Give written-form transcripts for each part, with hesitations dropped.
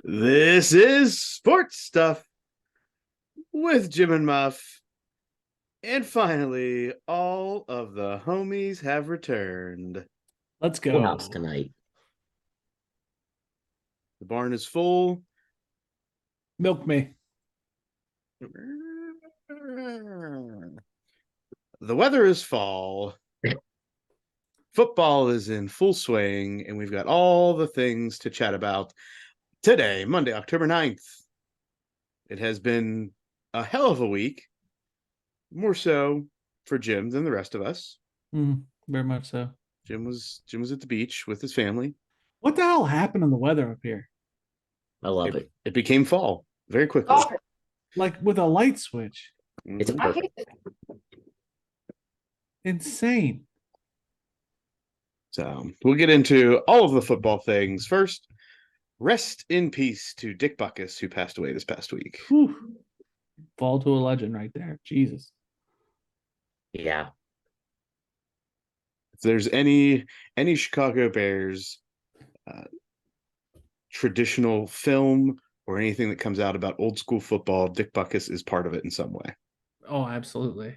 This is Sports Stuff with Jim and Muff. And finally, all of the homies have returned. Let's Full go. house tonight. The barn is full. Milk me. The weather is fall. Football is in full swing, and we've got all the things to chat about today, Monday, October 9th. It has been a hell of a week, more so for Jim than the rest of us. Very much so. Jim was at the beach with his family. What the hell happened on the weather up here? I love it. It became fall very quickly. Oh, Like with a light switch. It's Mhm. I hate perfect. it. Insane. So we'll get into all of the football things. First, rest in peace to Dick Buckus, who passed away this past week. Whew. Fall to a legend right there. Jesus. Yeah. If there's any Chicago Bears traditional film or anything that comes out about old school football, Dick Buckus is part of it in some way. Oh, absolutely.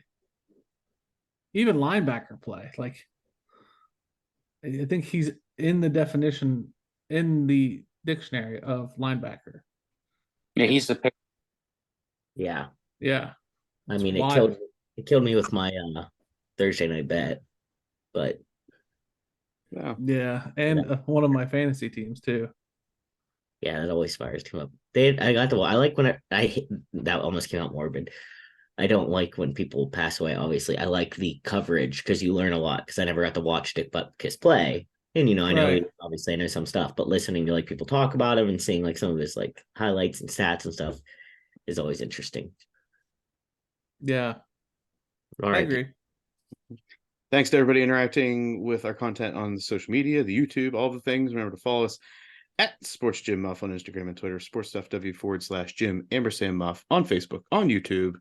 Even linebacker play. Like, I think he's in the definition in the dictionary of linebacker. Yeah, he's the pick. Yeah. Yeah. I It's mean, wild. it killed me with my Thursday night bet, but Yeah. Yeah. And one of my fantasy teams, too. yeah, that always fires him up. I like when that almost came out morbid. I don't like when people pass away. Obviously, I like the coverage because you learn a lot. Because I never got to watch Dick Butkus play, and I know Right. obviously I know some stuff, but listening to like people talk about him and seeing like some of his like highlights and stats and stuff is always interesting. Yeah. All I right, agree. Thanks to everybody interacting with our content on the social media, the YouTube, all the things. Remember to follow us at Sports Jim Muff on Instagram and Twitter, sportstuffw/Jim Ampersand Muff on Facebook, on YouTube.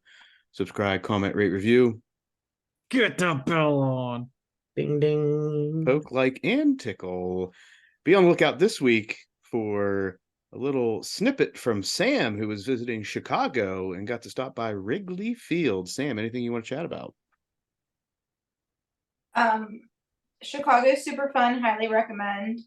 Subscribe, comment, rate, review. Get the bell on. ding ding. Poke, like, and tickle. Be on the lookout this week for a little snippet from Sam, who was visiting Chicago and got to stop by Wrigley Field. Sam, anything you want to chat about? Chicago's super fun, highly recommend.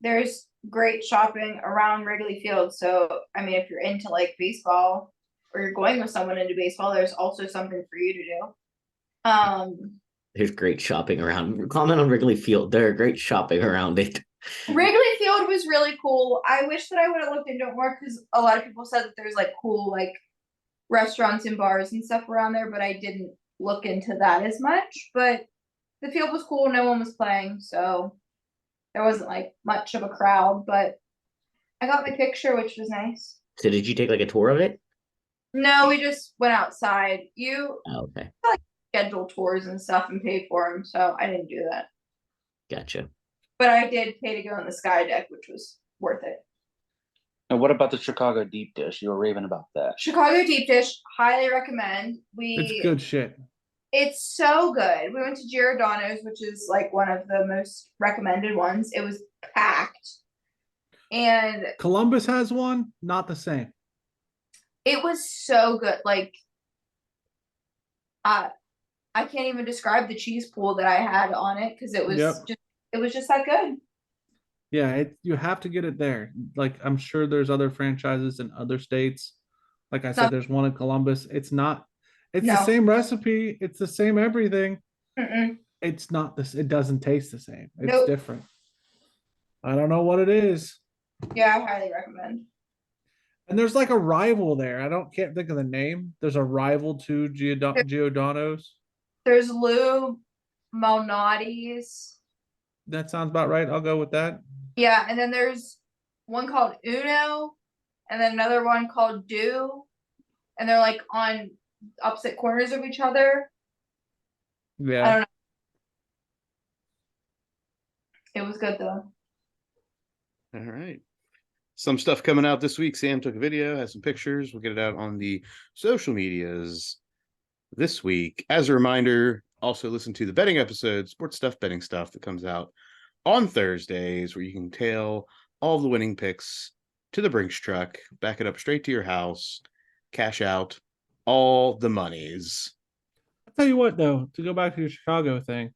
There's great shopping around Wrigley Field. So, I mean, if you're into like baseball or you're going with someone into baseball, there's also something for you to do. There's great shopping around. Comment on Wrigley Field. There are great shopping around it. Wrigley Field was really cool. I wish that I would have looked into it more because a lot of people said that there's like cool like restaurants and bars and stuff around there, but I didn't look into that as much. But the field was cool, no one was playing, so there wasn't like much of a crowd, but I got my picture, which was nice. So did you take like a tour of it? No, we just went outside. You Oh, okay. schedule tours and stuff and pay for them, so I didn't do that. Gotcha. But I did pay to go on the sky deck, which was worth it. And what about the Chicago deep dish? You were raving about that. Chicago deep dish, highly recommend. It's good shit. It's so good. We went to Giordano's, which is like one of the most recommended ones. It was packed. And Columbus has one, not the same. it was so good. Like I can't even describe the cheese pool that I had on it because it was just that good. Yeah, you have to get it there. Like I'm sure there's other franchises in other states. Like I said, there's one in Columbus. It's the same recipe, it's the same everything. Mm-mm. It's not this, it doesn't taste the same. It's Nope. different. I don't know what it is. Yeah, I highly recommend. And there's like a rival there. Can't think of the name. There's a rival to Giordano's. There's Lou Malnati's. That sounds about right. I'll go with that. Yeah, and then there's one called Uno, and then another one called Do, and they're like on opposite corners of each other. I Yeah. don't know. It was good though. All right. Some stuff coming out this week. Sam took a video, has some pictures. We'll get it out on the social medias this week. As a reminder, also listen to the betting episode, Sports Stuff Betting Stuff, that comes out on Thursdays, where you can tail all the winning picks to the Brinks truck, back it up straight to your house, cash out all the monies. I'll tell you what, though, to go back to your Chicago thing,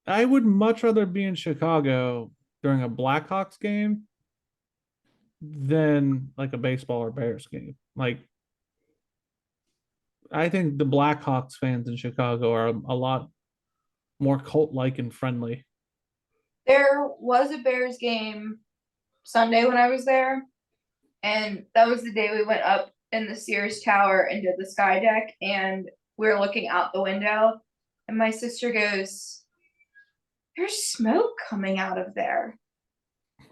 I would much rather be in Chicago during a Blackhawks game than like a baseball or Bears game. Like, I think the Blackhawks fans in Chicago are a lot more cult-like and friendly. There was a Bears game Sunday when I was there, and that was the day we went up in the Sears Tower and did the sky deck, and we were looking out the window, and my sister goes, "There's smoke coming out of there."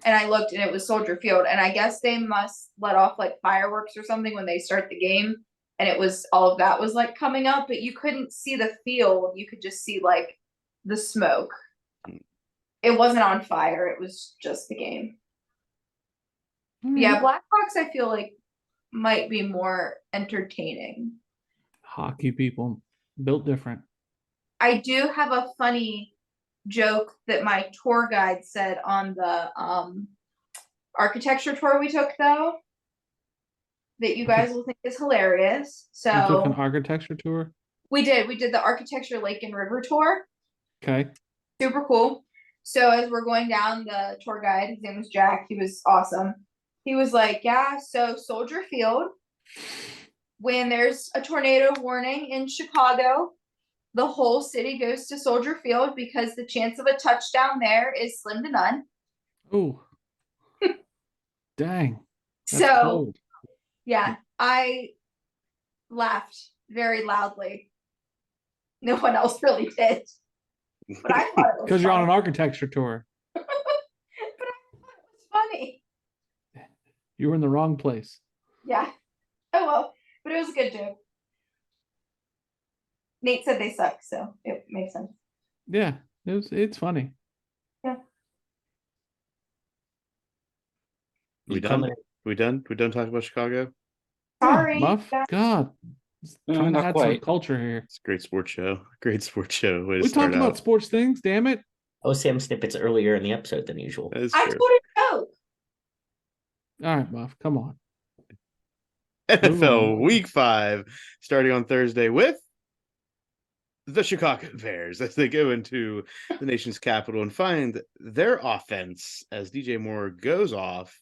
And I looked, and it was Soldier Field, and I guess they must let off like fireworks or something when they start the game, and it was all of that was like coming up, but you couldn't see the field. You could just see like the smoke. It wasn't on fire. It was just the game. Yeah, Blackhawks, I feel like might be more entertaining. Hockey people built different. I do have a funny joke that my tour guide said on the architecture tour we took, though, that you guys will think is hilarious. You took an So architecture tour? we did the architecture lake and river tour. Okay. Super cool. So as we're going down, the tour guide, his name was Jack, he was awesome. He was like, yeah, so Soldier Field, when there's a tornado warning in Chicago, the whole city goes to Soldier Field because the chance of a touchdown there is slim to none. Oh. Dang. That's So cold. yeah, I laughed very loudly. No one else really did. But I thought it was Because you're on an funny. architecture tour. But I thought it was funny. You were in the wrong place. Yeah. Oh well, but it was a good joke. Nate said they suck, so it makes sense. Yeah, it's funny. We done? We done talking about Chicago? Sorry. Yeah, Muff. guys. God. Trying to not add some quite. culture here. It's a great sports show. Great sports show. Way to We start talked about out. sports things, damn it. Oh, Sam snippets earlier in the episode than usual. That is I true. told a joke. All right, Muff, come on. NFL Ooh. Week 5 starting on Thursday with the Chicago Bears as they go into the nation's capital and find their offense as DJ Moore goes off,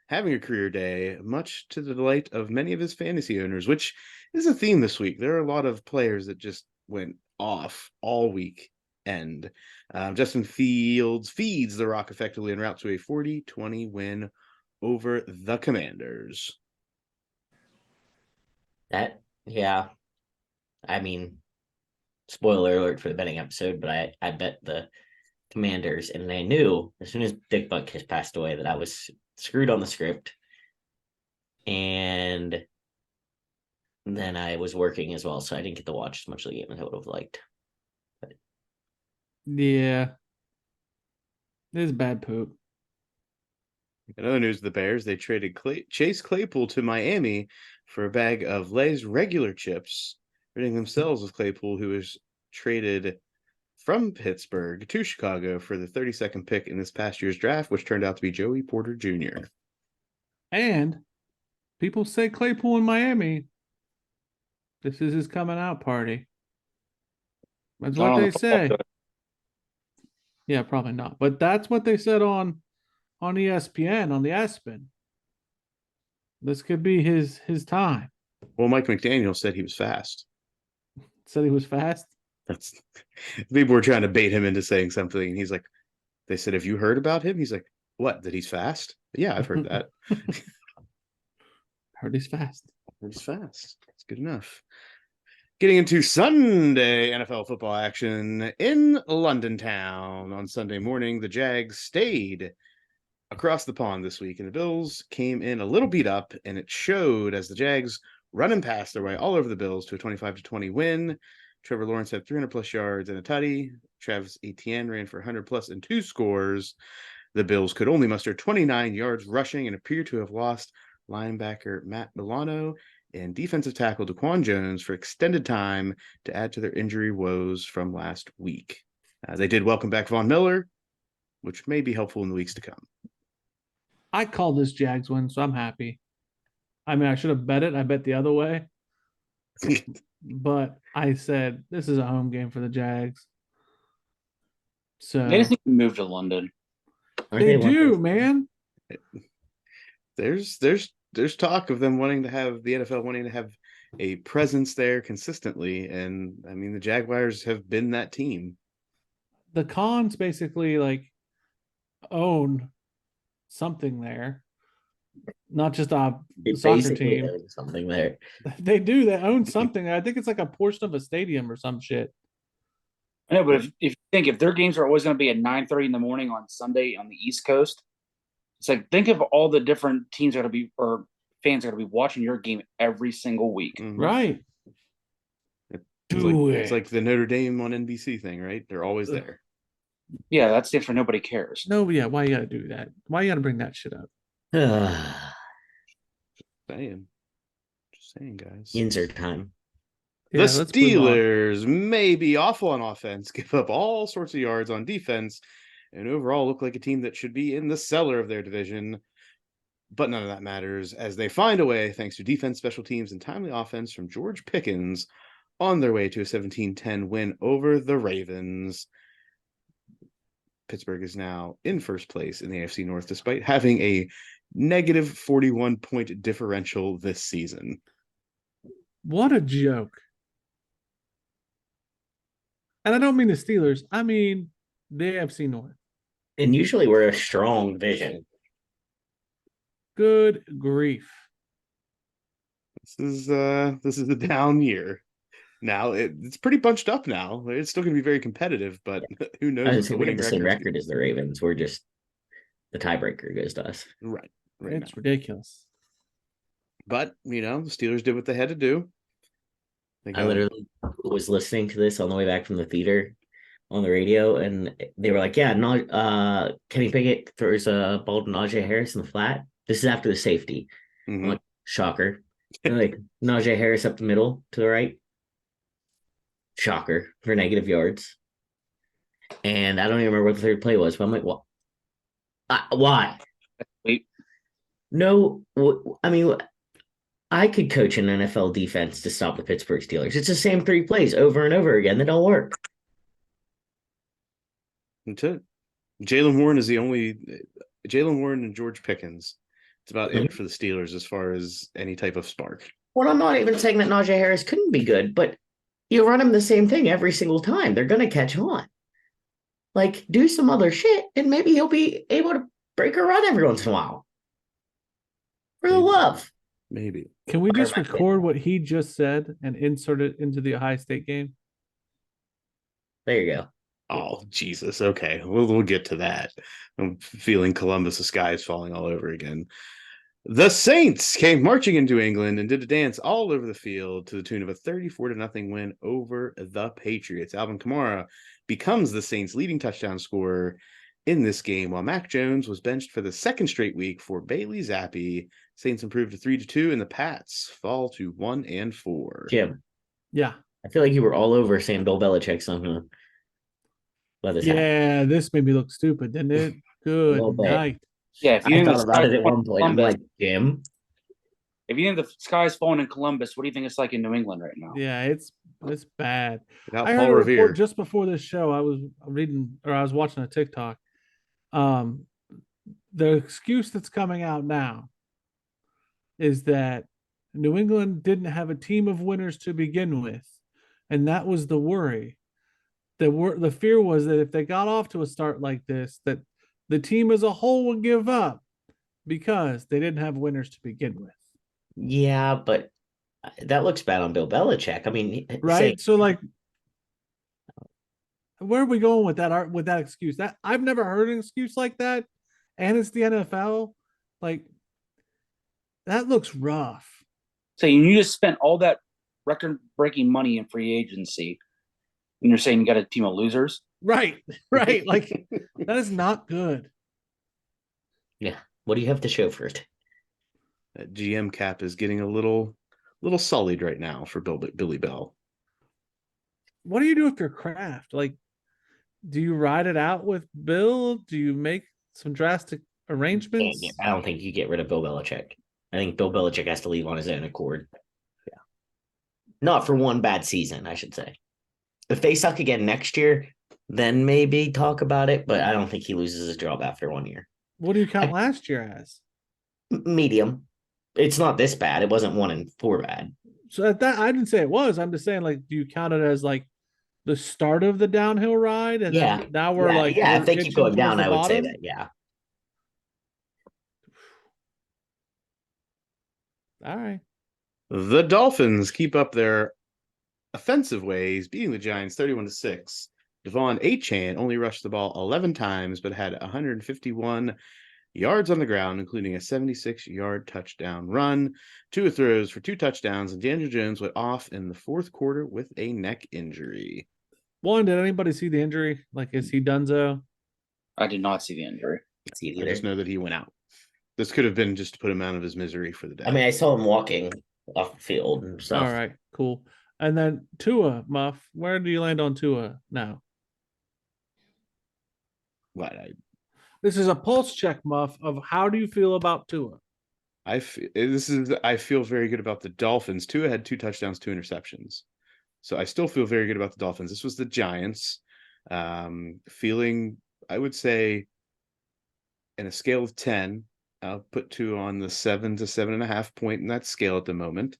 having a career day, much to the delight of many of his fantasy owners, which is a theme this week. There are a lot of players that just went off all week. And Justin Fields feeds the Rock effectively en route to a 40-20 win over the Commanders. Yeah. I mean, spoiler alert for the betting episode, but I bet the Commanders, and I knew as soon as Dick Buck has passed away that I was screwed on the script. And then I was working as well, so I didn't get to watch as much of the game as I would have liked. Yeah. This is bad poop. In other news, the Bears, they traded Chase Claypool to Miami for a bag of Lay's regular chips, ridding themselves of Claypool, who was traded from Pittsburgh to Chicago for the 32nd pick in this past year's draft, which turned out to be Joey Porter Jr. And people say Claypool in Miami. This is his coming out party. That's what they say. Yeah, probably not. But that's what they said on ESPN, on the ESPN. This could be his time. Well, Mike McDaniel said he was fast. Said he was fast. That's people were trying to bait him into saying something, and he's like, they said, "Have you heard about him?" He's like, "What? That he's fast?" Yeah, I've heard that. Heard he's fast. Heard he's fast. It's good enough. Getting into Sunday NFL football action in London town on Sunday morning, the Jags stayed across the pond this week, and the Bills came in a little beat up, and it showed as the Jags run and pass their way all over the Bills to a 25-20 win. Trevor Lawrence had 300 plus yards and a tutty. Travis Etienne ran for 100 plus and 2 scores. The Bills could only muster 29 yards rushing and appear to have lost linebacker Matt Milano and defensive tackle Daquan Jones for extended time to add to their injury woes from last week. They did welcome back Von Miller, which may be helpful in the weeks to come. I called this Jags win, so I'm happy. I mean, I should have bet it. I bet the other way, but I said this is a home game for the Jags. So They just need to move to London. Aren't they one of do, those- man. There's talk of them wanting to have the NFL wanting to have a presence there consistently, and I mean the Jaguars have been that team. The Cons basically like own something there, not just a They soccer basically team. own something there. They do. They own something. I think it's like a portion of a stadium or some shit. I know, but if you think if their games are always going to be at 9:30 in the morning on Sunday on the East Coast, it's like think of all the different teams that are going to be or fans are going to be watching your game every single week. Mhm. Right. It's Do It's it. like the Notre Dame on NBC thing, right? They're always Ugh. there. Yeah, that's it for nobody cares. No, yeah. Why you gotta do that? Why you gotta bring that shit up? Just saying, guys. Insert time. The Yeah, let's move on. Steelers may be awful on offense, give up all sorts of yards on defense, and overall look like a team that should be in the cellar of their division. But none of that matters as they find a way, thanks to defense, special teams, and timely offense from George Pickens, on their way to a 17-10 win over the Ravens. Pittsburgh is now in first place in the AFC North, despite having a negative 41-point differential this season. What a joke. And I don't mean the Steelers. I mean the AFC North. And usually we're a strong division. Good grief. This is a down year. Now it's pretty bunched up now. It's still going to be very competitive, but who knows? I what was the saying we have winning the same record's record as the Ravens. We're just the tiebreaker goes to us. right It's now. ridiculous. But the Steelers did what they had to do. I literally was listening to this on the way back from the theater on the radio, and they were like, "Yeah, Kenny Pickett throws a ball to Najee Harris in the flat. This is after the safety." Mhm. I'm like, shocker. And like Najee Harris up the middle to the right. Shocker for negative yards. And I don't even remember what the third play was, but I'm like, what? Why? Wait, No, I mean, I could coach an NFL defense to stop the Pittsburgh Steelers. It's the same three plays over and over again. They don't work. That's it. Jalen Warren is the only Jalen Warren and George Pickens. It's about it for the Steelers as far as any type of spark. Well, I'm not even saying that Najee Harris couldn't be good, but you run him the same thing every single time. They're going to catch on. Like, do some other shit, and maybe he'll be able to break a run every once in a while. For the love. Maybe. Can we just record what he just said and insert it into the Ohio State game? There you go. Oh, Jesus. Okay. We'll get to that. I'm feeling Columbus, the sky is falling all over again. The Saints came marching into England and did a dance all over the field to the tune of a 34-0 win over the Patriots. Alvin Kamara becomes the Saints' leading touchdown scorer in this game, while Mac Jones was benched for the second straight week for Bailey Zappi. Saints improved to 3-2, and the Pats fall to 1-4. Jim, Yeah. I feel like you were all over saying Bill Belichick's not going to let this happen. Yeah, this made me look stupid, didn't it? little Good bit. night. yeah. If you I think thought the about sky's it at falling one in point. I'm Columbus, like, Jim, if you think the sky's falling in Columbus, what do you think it's like in New England right now? Yeah, it's bad. Without I Paul heard a Revere. report just before this show. I was reading or I was watching a TikTok. The excuse that's coming out now is that New England didn't have a team of winners to begin with, and that was the worry. The fear was that if they got off to a start like this, that the team as a whole would give up because they didn't have winners to begin with. yeah, but that looks bad on Bill Belichick. I mean, Right? So like where are we going with that excuse? That I've never heard an excuse like that, and it's the NFL. Like that looks rough. So you just spent all that record-breaking money in free agency, and you're saying you got a team of losers? Right. Like that is not good. yeah. What do you have to show for it? That GM cap is getting a little sullied right now for Billy Bell. What do you do with your craft? Like, do you ride it out with Bill? Do you make some drastic arrangements. I don't think you get rid of Bill Belichick. I think Bill Belichick has to leave on his own accord. Yeah. Not for one bad season, I should say. If they suck again next year, then maybe talk about it. But I don't think he loses his job after 1 year. What do you count last year as? Medium. It's not this bad. It wasn't 1-4 bad. So at that, I didn't say it was. I'm just saying, like, do you count it as like the start of the downhill ride? And Yeah. then now we're If they keep going down, I would say bottom? that. Yeah. All right. The Dolphins keep up their offensive ways, beating the Giants 31-6. Devon Achane only rushed the ball 11 times, but had 151 yards on the ground, including a 76-yard touchdown run. Tua throws for 2 touchdowns, and Daniel Jones went off in the fourth quarter with a neck injury. One, did anybody see the injury? Like, is he donezo? I did not see the injury. I just know that he went out. This could have been just to put him out of his misery for the day. I mean, I saw him walking off the field and stuff. All right, cool. And then Tua, Muff, where do you land on Tua now? What This is a pulse check, Muff, of how do you feel about Tua? I feel very good about the Dolphins. Tua had 2 touchdowns, 2 interceptions. So I still feel very good about the Dolphins. This was the Giants. Feeling, I would say, in a scale of 10, I'll put 2 on the 7 to 7.5 point in that scale at the moment.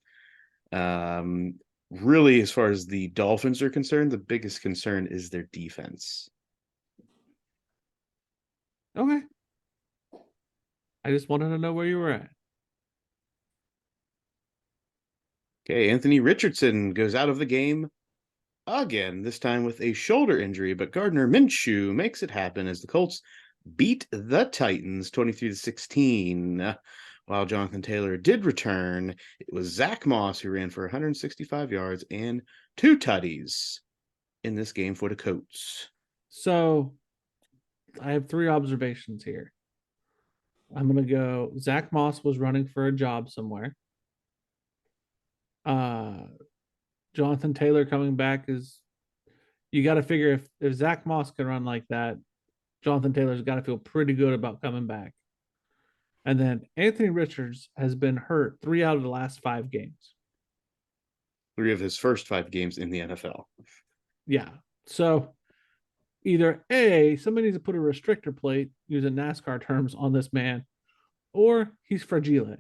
Really, as far as the Dolphins are concerned, the biggest concern is their defense. Okay. I just wanted to know where you were at. Okay, Anthony Richardson goes out of the game again, this time with a shoulder injury, but Gardner Minshew makes it happen as the Colts beat the Titans 23-16. While Jonathan Taylor did return, it was Zach Moss who ran for 165 yards and 2 tutties in this game for the Colts. So I have 3 observations here. I'm going to go Zach Moss was running for a job somewhere. Jonathan Taylor coming back is, you got to figure if Zach Moss can run like that, Jonathan Taylor's got to feel pretty good about coming back. And then Anthony Richards has been hurt 3 out of the last 5 games. 3 of his first 5 games in the NFL. Yeah. So either A, somebody needs to put a restrictor plate, using NASCAR terms, on this man, or he's fragile.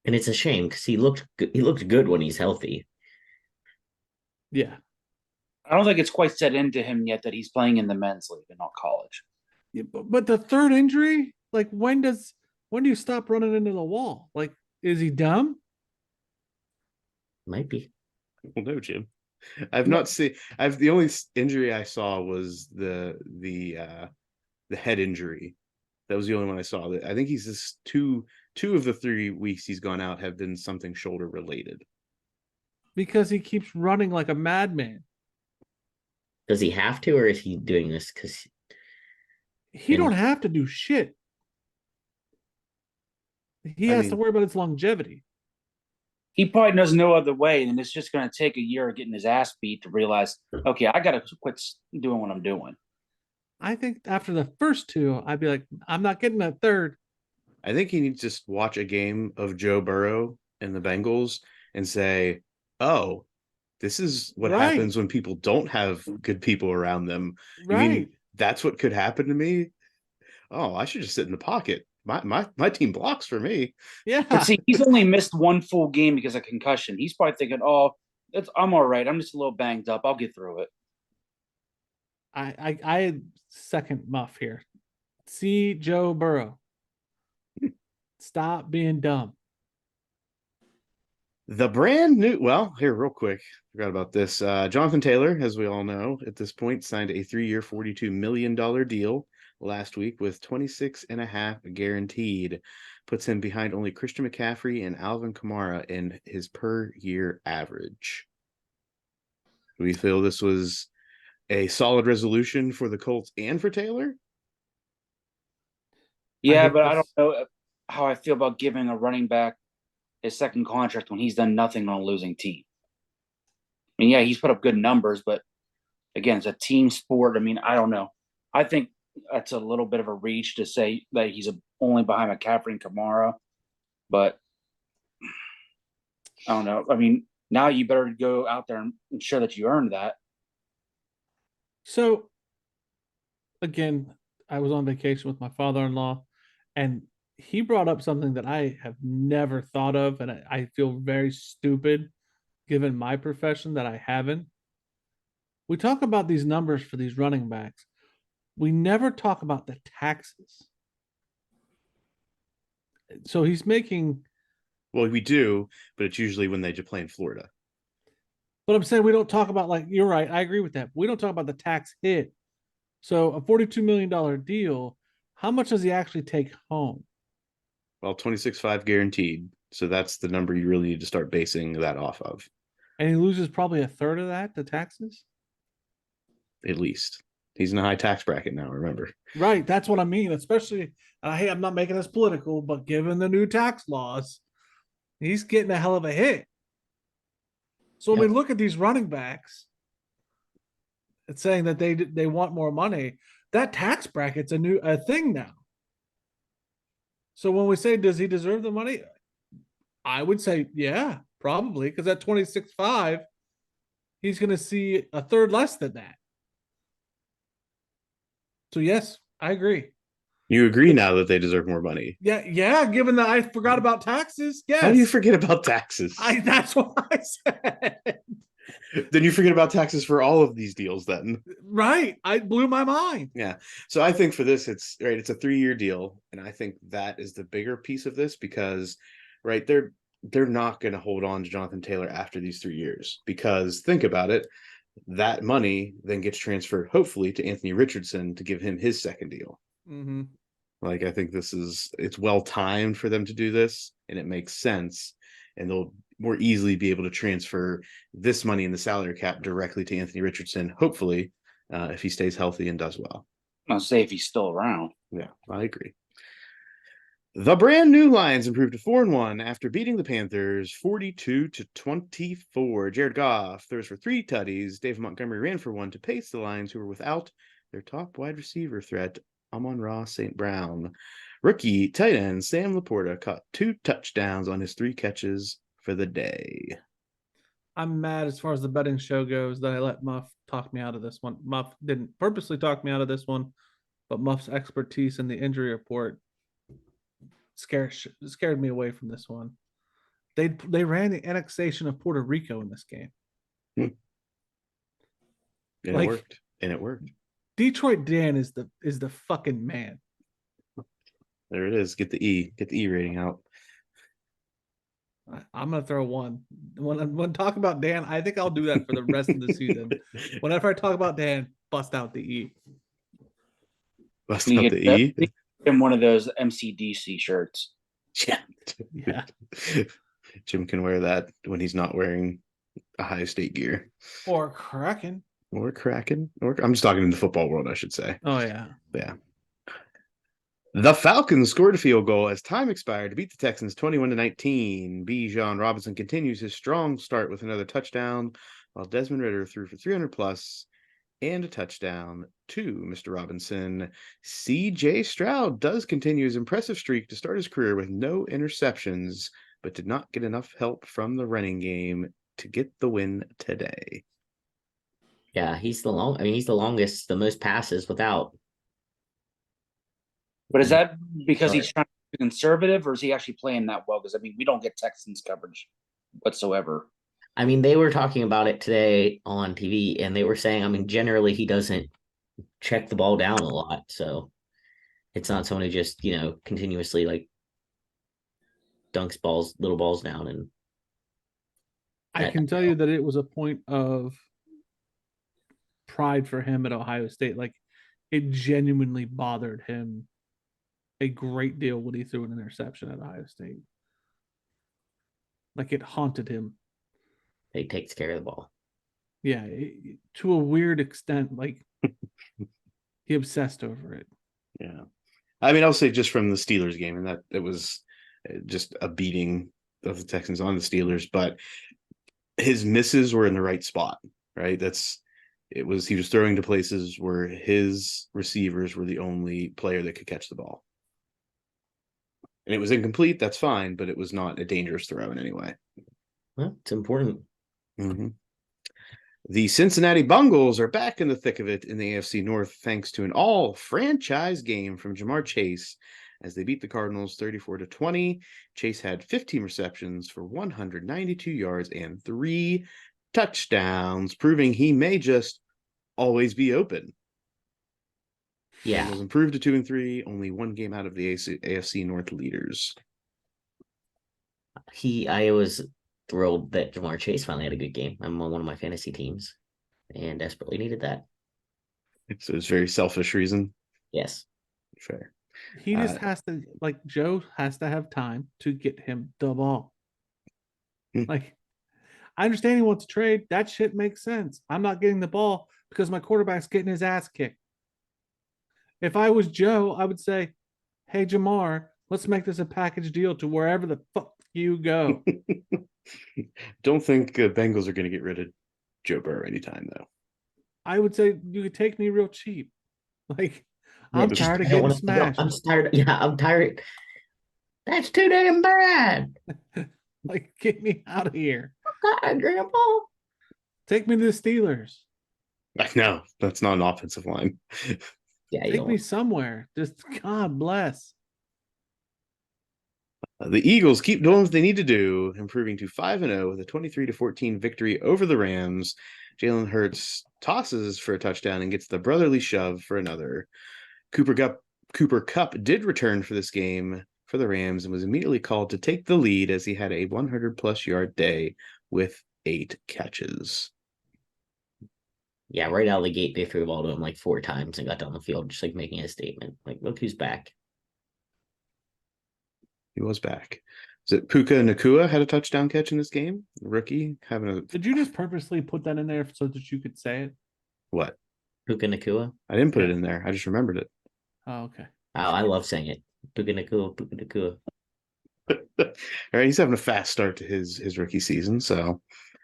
And it's a shame because he looked good when he's healthy. Yeah. I don't think it's quite set into him yet that he's playing in the men's league and not college. Yeah, but the third injury, like, when do you stop running into the wall? Like, is he dumb? Might be. Well, no, Jim. The only injury I saw was the head injury. That was the only one I saw. I think he's just two of the 3 weeks he's gone out have been something shoulder related. Because he keeps running like a madman. Does he have to, or is he doing this because he don't have to do shit? He has to worry about his longevity. He probably knows no other way, and it's just going to take a year of getting his ass beat to realize, okay, I got to quit doing what I'm doing. I think after the first 2, I'd be like, I'm not getting a third. I think he needs to just watch a game of Joe Burrow and the Bengals and say, oh, this is what happens when people don't have good people around them. Right. You mean that's what could happen to me? Oh, I should just sit in the pocket. My team blocks for me. Yeah. But see, he's only missed 1 full game because of concussion. He's probably thinking, oh, I'm all right. I'm just a little banged up. I'll get through it. I second Muff here. See Joe Burrow. Stop being dumb. The brand new, well, here, real quick, forgot about this. Jonathan Taylor, as we all know, at this point, signed a 3-year, $42 million deal last week with 26.5 guaranteed. Puts him behind only Christian McCaffrey and Alvin Kamara in his per year average. Do we feel this was a solid resolution for the Colts and for Taylor? Yeah, but I don't know how I feel about giving a running back his second contract when he's done nothing on a losing team. I mean, yeah, he's put up good numbers, but again, it's a team sport. I mean, I don't know. I think that's a little bit of a reach to say that he's only behind McCaffrey and Kamara. But I don't know. I mean, now you better go out there and ensure that you earned that. So, again, I was on vacation with my father-in-law, and he brought up something that I have never thought of, and I feel very stupid given my profession that I haven't. We talk about these numbers for these running backs. We never talk about the taxes. So he's making. Well, we do, but it's usually when they just play in Florida. But I'm saying we don't talk about, like, you're right. I agree with that. We don't talk about the tax hit. So a $42 million deal, how much does he actually take home? Well, 26.5 guaranteed. So that's the number you really need to start basing that off of. And he loses probably a third of that to taxes? At least. He's in a high tax bracket now, remember. Right. That's what I mean. Especially, hey, I'm not making this political, but given the new tax laws, he's getting a hell of a hit. So when we look at these running backs, it's saying that they want more money. That tax bracket's a thing now. So when we say, does he deserve the money? I would say, yeah, probably, because at 26.5, he's going to see a third less than that. So yes, I agree. You agree now that they deserve more money. Yeah. Given that I forgot about taxes, yes. How do you forget about taxes? That's what I said. Then you forget about taxes for all of these deals then. Right. I blew my mind. Yeah. So I think for this, it's a 3-year deal. And I think that is the bigger piece of this because, right, they're not going to hold on to Jonathan Taylor after these 3 years because think about it. That money then gets transferred, hopefully, to Anthony Richardson to give him his second deal. Mm-hmm. Like, I think it's well timed for them to do this and it makes sense. And they'll more easily be able to transfer this money in the salary cap directly to Anthony Richardson, hopefully, if he stays healthy and does well. I'll say if he's still around. Yeah, I agree. The brand new Lions improved to 4-1 after beating the Panthers 42-24. Jared Goff throws for 3 tutties. David Montgomery ran for 1 to pace the Lions, who were without their top wide receiver threat, Amon-Ra St. Brown. Rookie tight end Sam Laporta caught 2 touchdowns on his 3 catches for the day. I'm mad as far as the betting show goes that I let Muff talk me out of this one. Muff didn't purposely talk me out of this one, but Muff's expertise in the injury report scared me away from this one. They ran the annexation of Puerto Rico in this game. And it worked. And it worked. Detroit Dan is the fucking man. There it is. Get the E rating out. I'm gonna throw 1. When talk about Dan, I think I'll do that for the rest of the season. Whenever I talk about Dan, bust out the E. Bust out the E. In one of those MCDC shirts. Yeah. Jim can wear that when he's not wearing Ohio State gear. Or Kraken. Or I'm just talking in the football world, I should say. Oh yeah. Yeah. The Falcons scored a field goal as time expired to beat the Texans 21-19. Bijan Robinson continues his strong start with another touchdown, while Desmond Ridder threw for 300 plus and a touchdown to Mr. Robinson. C.J. Stroud does continue his impressive streak to start his career with no interceptions, but did not get enough help from the running game to get the win today. Yeah, he's the longest, the most passes without. But is that because he's trying to be conservative, or is he actually playing that well? Because, I mean, we don't get Texans coverage whatsoever. I mean, they were talking about it today on TV, and they were saying, I mean, generally he doesn't check the ball down a lot. So it's not someone who just, continuously like dunks little balls down. And I can tell you that it was a point of pride for him at Ohio State. Like, it genuinely bothered him a great deal when he threw an interception at Ohio State. Like, it haunted him. He takes care of the ball. Yeah, to a weird extent, like he obsessed over it. Yeah. I mean, I'll say just from the Steelers game, and that it was just a beating of the Texans on the Steelers, but his misses were in the right spot, right? he was throwing to places where his receivers were the only player that could catch the ball. And it was incomplete, that's fine, but it was not a dangerous throw in any way. Well, it's important. Mm-hmm. The Cincinnati Bengals are back in the thick of it in the AFC North thanks to an all-franchise game from Jamar Chase as they beat the Cardinals 34-20. Chase had 15 receptions for 192 yards and 3 touchdowns, proving he may just always be open. Yeah. Bengals improved to 2-3, only one game out of the AFC North leaders. I was thrilled that Jamar Chase finally had a good game. I'm on one of my fantasy teams and desperately needed that. So it's very selfish reason. Yes. Fair. He just has to, like, Joe has to have time to get him the ball. Like, I understand he wants to trade. That shit makes sense. I'm not getting the ball because my quarterback's getting his ass kicked. If I was Joe, I would say, hey, Jamar, let's make this a package deal to wherever the fuck you go. Don't think Bengals are going to get rid of Joe Burrow anytime, though. I would say you could take me real cheap. Like, I'm tired of getting smashed. I'm tired. Yeah, I'm tired. That's too damn bad. Like, get me out of here. God, Grandpa. Take me to the Steelers. No, that's not an offensive line. Yeah, Take me somewhere. Just God bless. The Eagles keep doing what they need to do, improving to 5-0 with a 23-14 victory over the Rams. Jalen Hurts tosses for a touchdown and gets the brotherly shove for another. Cooper Kupp did return for this game for the Rams and was immediately called to take the lead as he had a 100-plus yard day with 8 catches. Yeah, right out of the gate, they threw the ball to him like 4 times and got down the field, just like making a statement. Like, look who's back. He was back. Is it Puka Nacua had a touchdown catch in this game? Rookie having a. Did you just purposely put that in there so that you could say it? What? Puka Nacua. I didn't put it in there. I just remembered it. Oh, okay. Oh, I love saying it. Puka Nacua, Puka Nacua. All right, he's having a fast start to his rookie season, so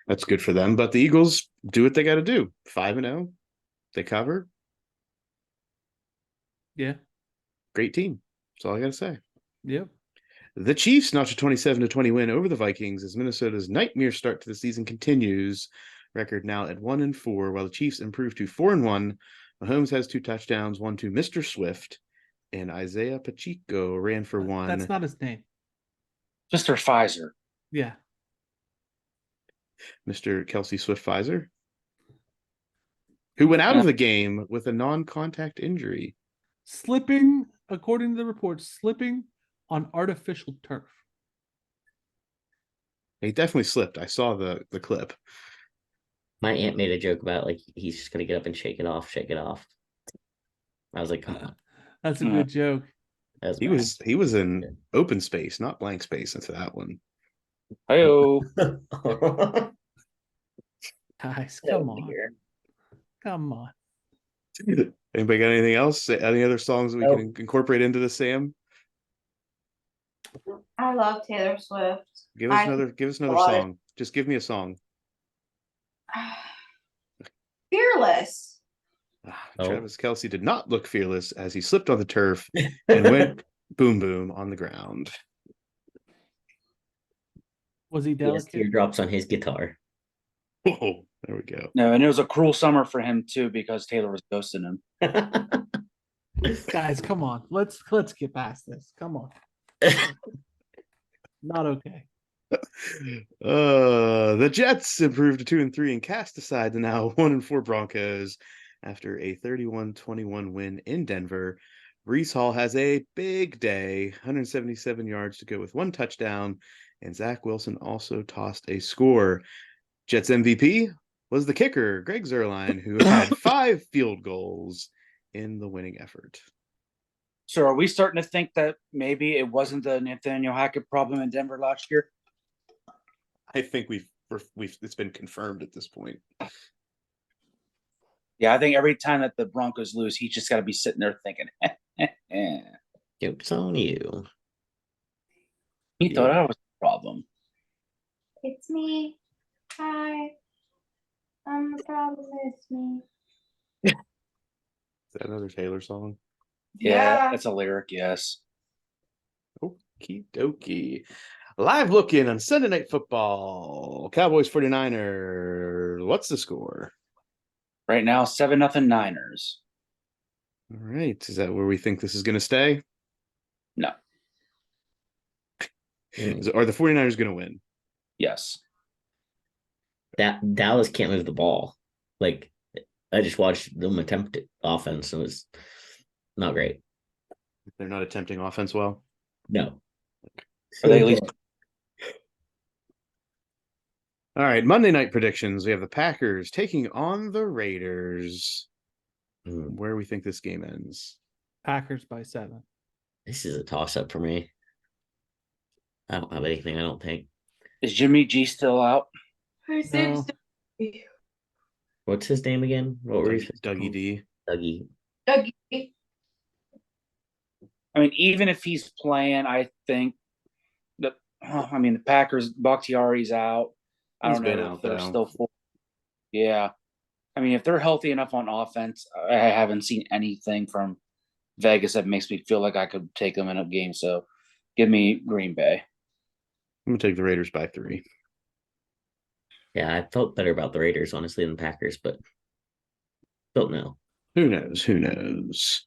that's good for them. But the Eagles do what they got to do. 5-0, they cover. Yeah. Great team. That's all I got to say. Yep. The Chiefs notch a 27-20 win over the Vikings as Minnesota's nightmare start to the season continues. Record now at 1-4, while the Chiefs improve to 4-1. Mahomes has 2 touchdowns, one to Mr. Swift, and Isaiah Pacheco ran for 1. That's not his name. Mr. Pfizer. Yeah. Mr. Kelsey Swift Pfizer, who went out of the game with a non-contact injury. Slipping, according to the report, slipping on artificial turf. He definitely slipped. I saw the clip. My aunt made a joke about like he's just gonna get up and shake it off, shake it off. I was like, come on. That's a good joke. He was in open space, not blank space into that one. Hey-o. Guys, come on. Come on. Anybody got anything else? Any other songs that we can incorporate into the Sam? I love Taylor Swift. Give us another song. Just give me a song. Fearless. Travis Kelce did not look fearless as he slipped on the turf and went boom boom on the ground. Was he delicate? Teardrops on his guitar. Oh, there we go. No, and it was a cruel summer for him too because Taylor was ghosting him. Guys, come on. Let's get past this. Come on. Not okay. The Jets improved to 2-3 and cast aside the now 1-4 Broncos after a 31-21 win in Denver. Breece Hall has a big day, 177 yards to go with 1 touchdown, and Zach Wilson also tossed a score. Jets MVP was the kicker, Greg Zuerlein, who had 5 field goals in the winning effort. So are we starting to think that maybe it wasn't the Nathaniel Hackett problem in Denver last year? I think we've it's been confirmed at this point. Yeah, I think every time that the Broncos lose, he's just got to be sitting there thinking, Joke's on you. He thought I was the problem. It's me. Hi. The problem is me. Is that another Taylor song? Yeah, that's a lyric. Yes. Okie dokie. Live looking on Sunday Night Football. Cowboys 49ers. What's the score? Right now, 7-0 Niners. All right. Is that where we think this is going to stay? No. Are the 49ers going to win? Yes. That Dallas can't move the ball. Like, I just watched them attempt offense and it was not great. They're not attempting offense well. No. Are they at least All right. Monday night predictions. We have the Packers taking on the Raiders. Where we think this game ends? Packers by 7. This is a toss-up for me. I don't have anything, I don't think. Is Jimmy G still out? No. What's his name again? What were you Dougie D. Dougie. Dougie. I mean, even if he's playing, I think that the Packers, Bakhtiari's out. I He's don't been know out, if they're though. still full. Yeah. I mean, if they're healthy enough on offense, I haven't seen anything from Vegas that makes me feel like I could take them in a game. So give me Green Bay. I'm going to take the Raiders by 3. Yeah, I felt better about the Raiders, honestly, than the Packers, but don't know. Who knows? Who knows?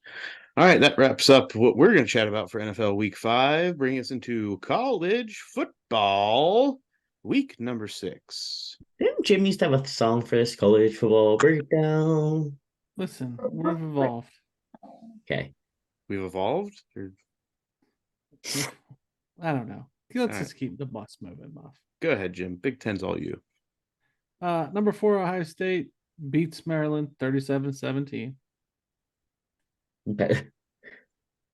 All right, that wraps up what we're going to chat about for NFL Week 5, bringing us into college football week number 6. Didn't Jim used to have a song for this college football breakdown? Listen, we've evolved. Okay. We've evolved? Or... I don't know. Let's All just keep the bus moving, Muff. Go ahead, Jim. Big Ten's all you. Number 4, Ohio State beats Maryland 37-17. Okay.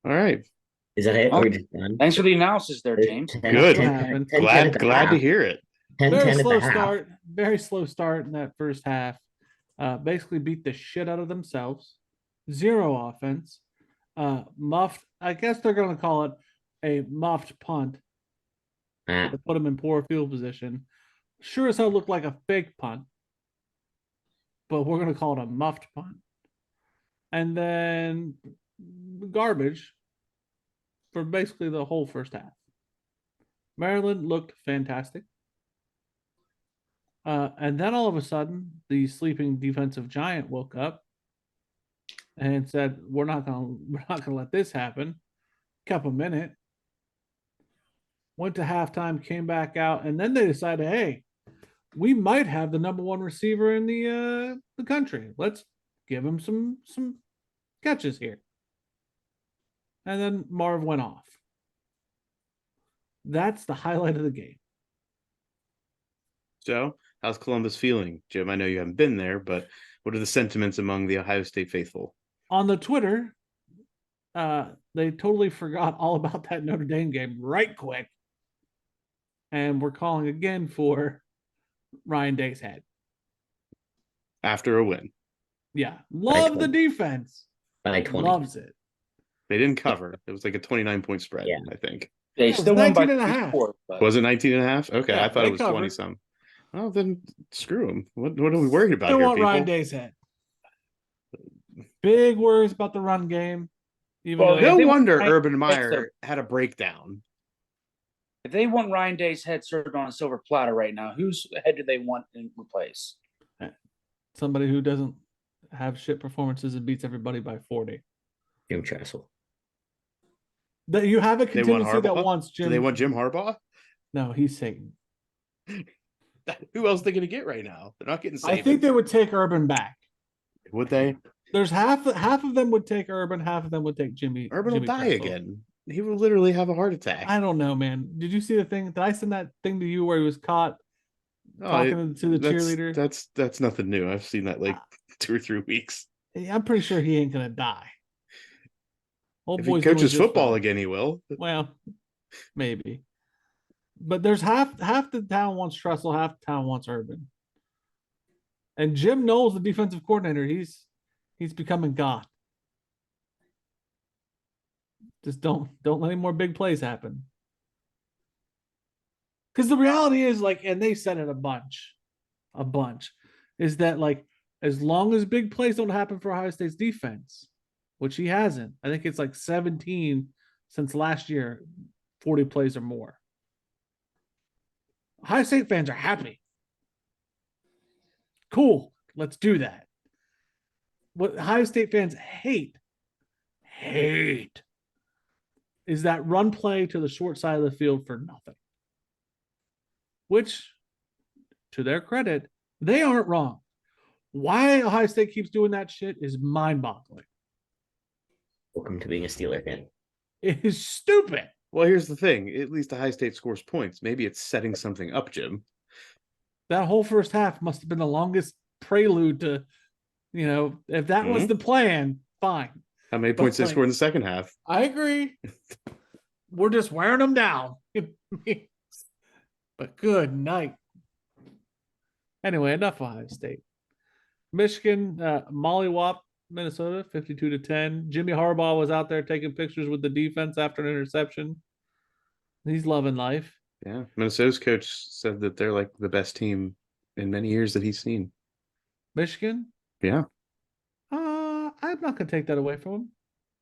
All right. Is that it? Oh, We're just done. Thanks for the analysis there, James. Good. 10, Glad to hear it. 10, Very 10 at slow the half. start. Very slow start in that first half. Basically beat the shit out of themselves. 0 offense. Muffed. I guess they're going to call it a muffed punt to put them in poor field position. Sure as hell looked like a fake punt, but we're going to call it a muffed punt. And then garbage for basically the whole first half. Maryland looked fantastic. And then all of a sudden, the sleeping defensive giant woke up and said, "We're not gonna let this happen." Kept a minute. Went to halftime, came back out, and then they decided, "Hey, we might have the number 1 receiver in the country. Let's give him some catches here." And then Marv went off. That's the highlight of the game. So, how's Columbus feeling? Jim, I know you haven't been there, but what are the sentiments among the Ohio State faithful? On the Twitter, they totally forgot all about that Notre Dame game right quick. And we're calling again for Ryan Day's head. After a win. Yeah. Love the defense. By 20. Loves it. They didn't cover. It was like a 29-point spread, Yeah. I think. They It was still won by 19 and a half. 4, but Was it 19 and a half? Okay, Yeah, I thought they it was covered. 20-some. Oh, then screw them. What are we worried about Still here, want Ryan people? Day's head. Big worries about the run game. Even Well, though No they wonder want- Urban Meyer had a breakdown. if they want Ryan Day's head served on a silver platter right now, whose head do they want to replace? somebody who doesn't have shit performances and beats everybody by 40. Jim Tressel. That you have a They want contingency that Harbaugh? wants Jim. Do they want Jim Harbaugh? No, he's Satan. Who else are they going to get right now? They're not getting I Saban. think they would take Urban back. Would they? There's half of them would take Urban, half of them would take Jimmy. Urban Jimmy will die Tressel. again. He will literally have a heart attack. I don't know, man. Did you see the thing? Did I send that thing to you where he was caught talking to the cheerleader? That's nothing new. I've seen that like 2 or 3 weeks. I'm pretty sure he ain't gonna die. Old If he boy's doing coaches just football fine. again, he will. Well, maybe. But there's half the town wants Tressel, half the town wants Urban. And Jim Knowles, the defensive coordinator, he's becoming God. Just don't let any more big plays happen. Because the reality is, like, and they said it a bunch, is that like as long as big plays don't happen for Ohio State's defense, which he hasn't. I think it's like 17 since last year, 40 plays or more. Ohio State fans are happy. Cool. Let's do that. What Ohio State fans hate is that run play to the short side of the field for nothing. Which, to their credit, they aren't wrong. Why Ohio State keeps doing that shit is mind-boggling. Welcome to being a Steeler fan. It is stupid. Well, here's the thing. At least Ohio State scores points. Maybe it's setting something up, Jim. That whole first half must have been the longest prelude to, if that was the plan, fine. How many points they like, scored in the second half? I agree. We're just wearing them down. But good night. Anyway, enough Ohio State. Michigan, mollywop Minnesota, 52-10. Jimmy Harbaugh was out there taking pictures with the defense after an interception. He's loving life. Yeah. Minnesota's coach said that they're like the best team in many years that he's seen. Michigan? Yeah. I'm not going to take that away from him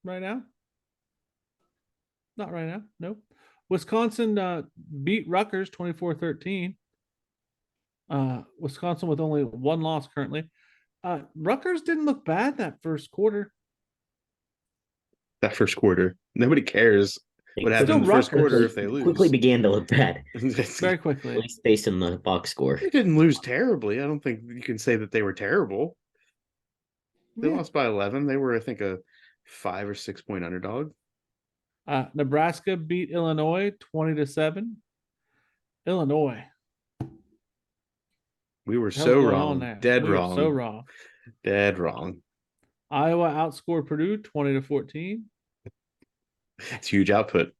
right now. Not right now. Nope. Wisconsin beat Rutgers 24-13. Wisconsin with only one loss currently. Rutgers didn't look bad that first quarter. That first quarter. Nobody cares what happened in the first quarter if they lose. Quickly began to look bad. Very quickly. At least based on the box score. They didn't lose terribly. I don't think you can say that they were terrible. They lost by 11. They were, I think, a 5 or 6 point underdog. Nebraska beat Illinois 20-7. Illinois. We were so wrong. Dead wrong. So wrong. Dead wrong. Iowa outscored Purdue 20-14. It's huge output.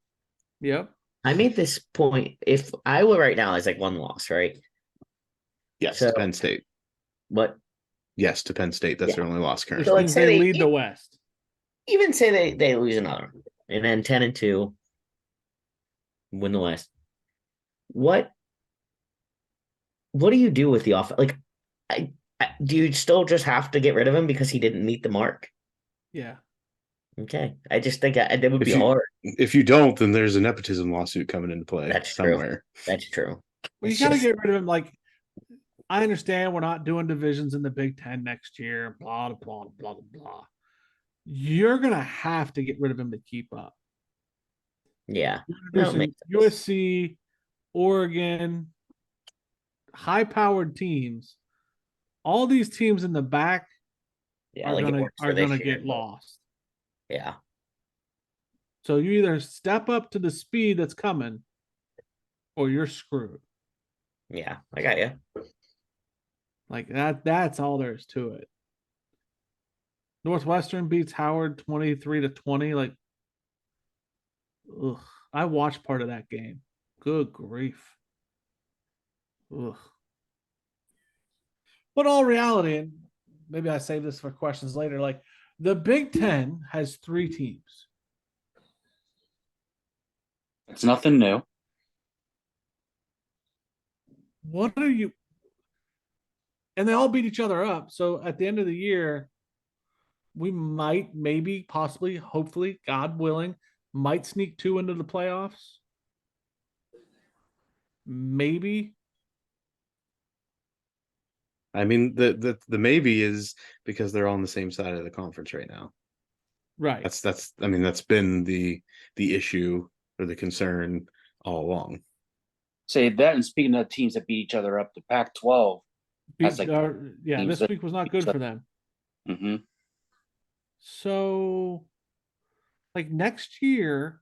Yep. I made this point. If Iowa right now is like one loss, right? Yes, So- to Penn State. What? Yes, to Penn State. That's their only loss currently. So let's say They they lead the West. Even say they lose another one, and then 10-2, win the West. What do you do with the offense? Like, do you still just have to get rid of him because he didn't meet the mark? Yeah. Okay, I just think that would be If you- hard. If you don't, then there's a nepotism lawsuit coming into play That's true. somewhere. That's true. Well, you It's got to just- get rid of him. Like, I understand we're not doing divisions in the Big Ten next year. Blah blah blah blah blah. You're gonna have to get rid of him to keep up. Yeah. You're No, it introducing makes sense. USC, Oregon, high-powered teams. All these teams in the back Yeah, are like it gonna works for this year, get but- lost. Yeah. So you either step up to the speed that's coming, or you're screwed. Yeah, I got you. Like that's all there is to it. Northwestern beats Howard 23-20. Like, ugh. I watched part of that game. Good grief. Ugh. But all reality, and maybe I save this for questions later. Like, the Big Ten has 3 teams. It's nothing new. What are you? And they all beat each other up. So at the end of the year, we might, maybe, possibly, hopefully, God willing, might sneak 2 into the playoffs. Maybe. I mean, the maybe is because they're all on the same side of the conference right now. Right. That's I mean, that's been the issue or the concern all along. Say that, and speaking of teams that beat each other up, the Pac-12. That's like Yeah, teams this that week was not good for them. Mm-hmm. So, like next year,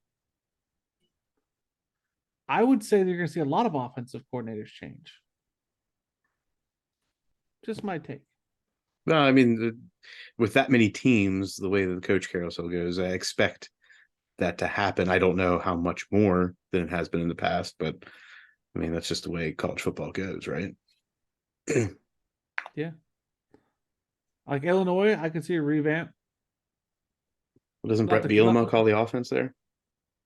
I would say you're going to see a lot of offensive coordinators change. Just my take. No, I mean, with that many teams, the way that the coach carousel goes, I expect that to happen. I don't know how much more than it has been in the past, but I mean, that's just the way college football goes, right? Yeah. Like Illinois, I could see a revamp. Well, doesn't Not Brett the- Bielema not the- call the offense there?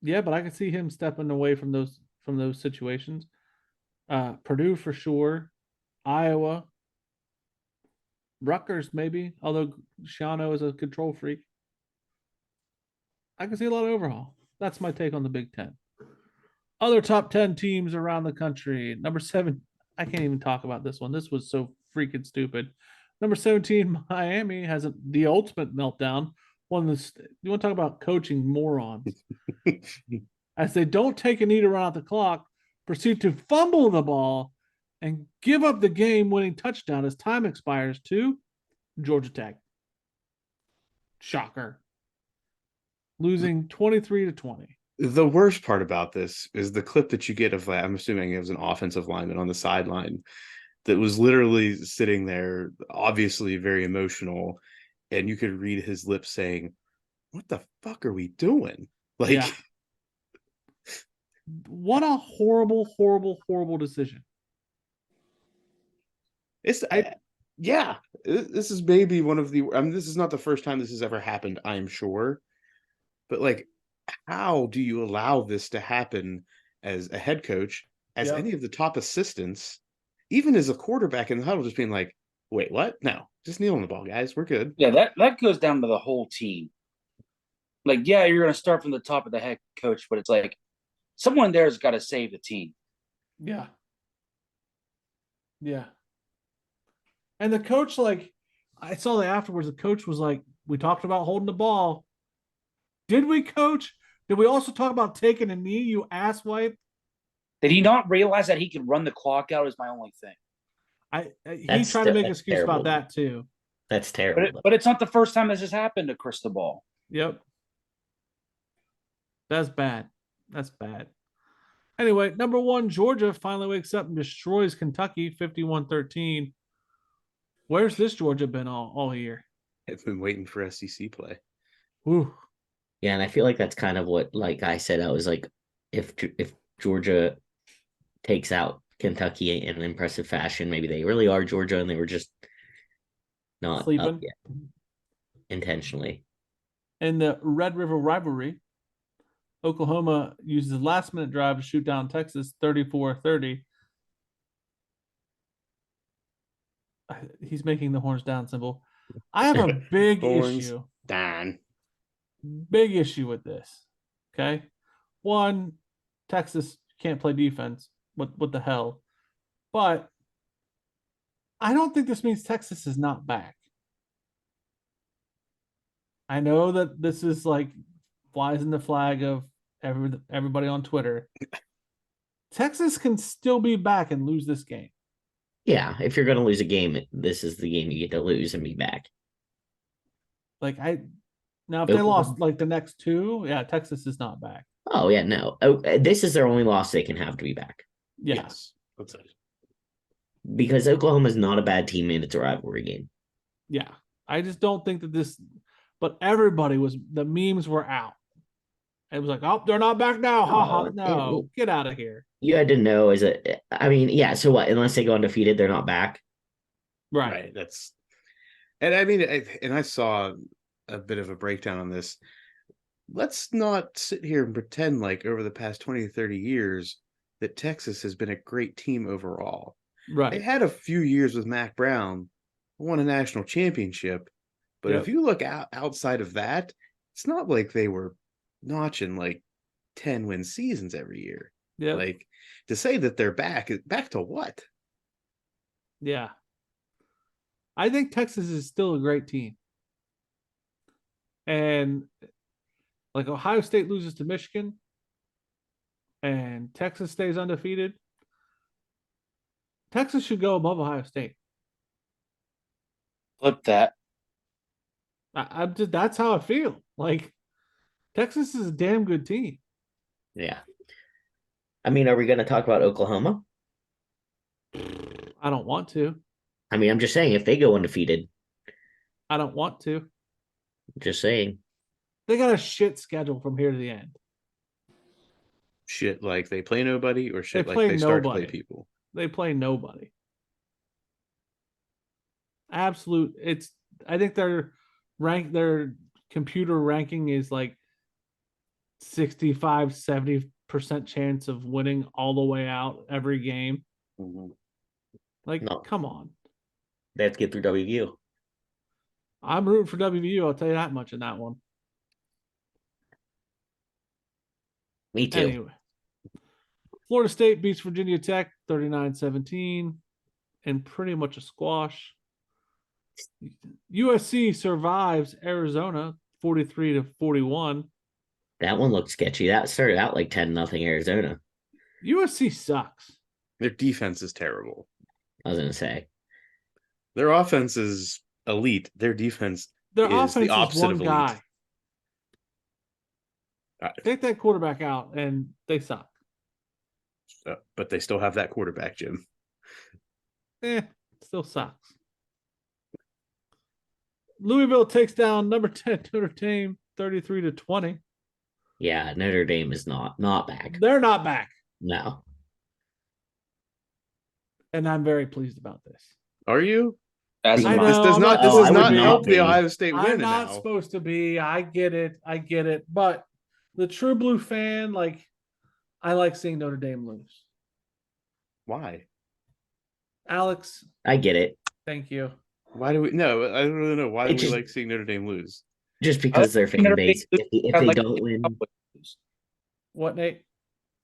Yeah, but I could see him stepping away from those situations. Purdue for sure. Iowa. Rutgers, maybe, although Shiano is a control freak. I can see a lot of overhaul. That's my take on the Big Ten. Other top 10 teams around the country. Number 7, I can't even talk about this one. This was so freaking stupid. Number 17, Miami has the ultimate meltdown. You want to talk about coaching morons? As they don't take a knee to run out the clock, proceed to fumble the ball and give up the game-winning touchdown as time expires to Georgia Tech. Shocker. Losing 23-20. The worst part about this is the clip that you get of, I'm assuming it was an offensive lineman on the sideline that was literally sitting there, obviously very emotional, and you could read his lips saying, "What the fuck are we doing?" Like, yeah. What a horrible, horrible, horrible decision. This is maybe one of the. I mean, this is not the first time this has ever happened, I'm sure, but like, how do you allow this to happen as a head coach, as any of the top assistants, even as a quarterback in the huddle, just being like, "Wait, what? No, just kneel on the ball, guys. We're good." Yeah, that goes down to the whole team. Like, yeah, you're going to start from the top of the head coach, but it's like someone there has got to save the team. Yeah. Yeah. And the coach, like, I saw that afterwards. The coach was like, "We talked about holding the ball. Did we, coach? Did we also talk about taking a knee, you asswipe?" Did he not realize that he could run the clock out? Is my only thing. He tried to make an excuse terrible. about that too. That's terrible. But it's not the first time this has happened to Cristobal. Yep. That's bad. That's bad. Anyway, number 1, Georgia finally wakes up and destroys Kentucky 51-13. Where's this Georgia been all year? I've been waiting for SEC play. Whew. Yeah, and I feel like that's kind of what, like I said, I was like, if Georgia takes out Kentucky in an impressive fashion, maybe they really are Georgia and they were just not Sleeping up yet intentionally. In the Red River rivalry, Oklahoma uses a last-minute drive to shoot down Texas 34-30. He's making the horns down symbol. I have a big issue. Down. Big issue with this. Okay. 1, Texas can't play defense. What the hell? But I don't think this means Texas is not back. I know that this is like flies in the flag of everybody on Twitter. Texas can still be back and lose this game. Yeah, if you're going to lose a game, this is the game you get to lose and be back. Like now, if they lost like the next 2, yeah, Texas is not back. Oh yeah, no. Oh, this is their only loss they can have to be back. Yeah. Yes, that's it. Because Oklahoma is not a bad team and it's a rivalry game. Yeah, I just don't think that this. But everybody the memes were out. It was like, "Oh, they're not back now." Ha ha. No, get out of here. You had to know I mean, yeah. So what? Unless they go undefeated, they're not back. Right. That's, and I mean, I saw a bit of a breakdown on this. Let's not sit here and pretend like over the past 20 to 30 years that Texas has been a great team overall. Right. They had a few years with Mac Brown, won a national championship, but if you look outside of that, it's not like they were notching like 10-win seasons every year. Yeah. Like, to say that they're back to what? Yeah. I think Texas is still a great team. And like Ohio State loses to Michigan and Texas stays undefeated. Texas should go above Ohio State. Flip that. I'm just, that's how I feel. Like, Texas is a damn good team. Yeah. I mean, are we going to talk about Oklahoma? I don't want to. I mean, I'm just saying, if they go undefeated. I don't want to. Just saying. They got a shit schedule from here to the end. Shit like they play nobody, or shit like they start to play people? They play nobody. Absolute. I think their computer ranking is like 65-70% chance of winning all the way out every game. Mm-hmm. Like, come on. They have to get through WU. I'm rooting for WVU. I'll tell you that much in that one. Me too. Anyway, Florida State beats Virginia Tech 39-17 and pretty much a squash. USC survives Arizona 43-41. That one looked sketchy. That started out like 10-0 Arizona. USC sucks. Their defense is terrible. I was gonna say. Their offense is elite. Their defense Their is offense the is opposite one of elite. guy. Uh, Take that quarterback out, and they suck. but they still have that quarterback, Jim. Still sucks. Louisville takes down number 10 Notre Dame 33-20. Yeah, Notre Dame is not back. They're not back, No. and I'm very pleased about this. Are you? As I am know, This does I'm not. not- This Oh, does I would not not help the be. Ohio State win. I'm not now. supposed to be. I get it. But the true blue fan, like, I like seeing Notre Dame lose. Why? Alex, I get it. thank you. Why do we? No, I don't really know. Why do It we just- like seeing Notre Dame lose? Just because their fan Notre base, Dame- if I they like don't to see win, the Cowboys lose. What, Nate?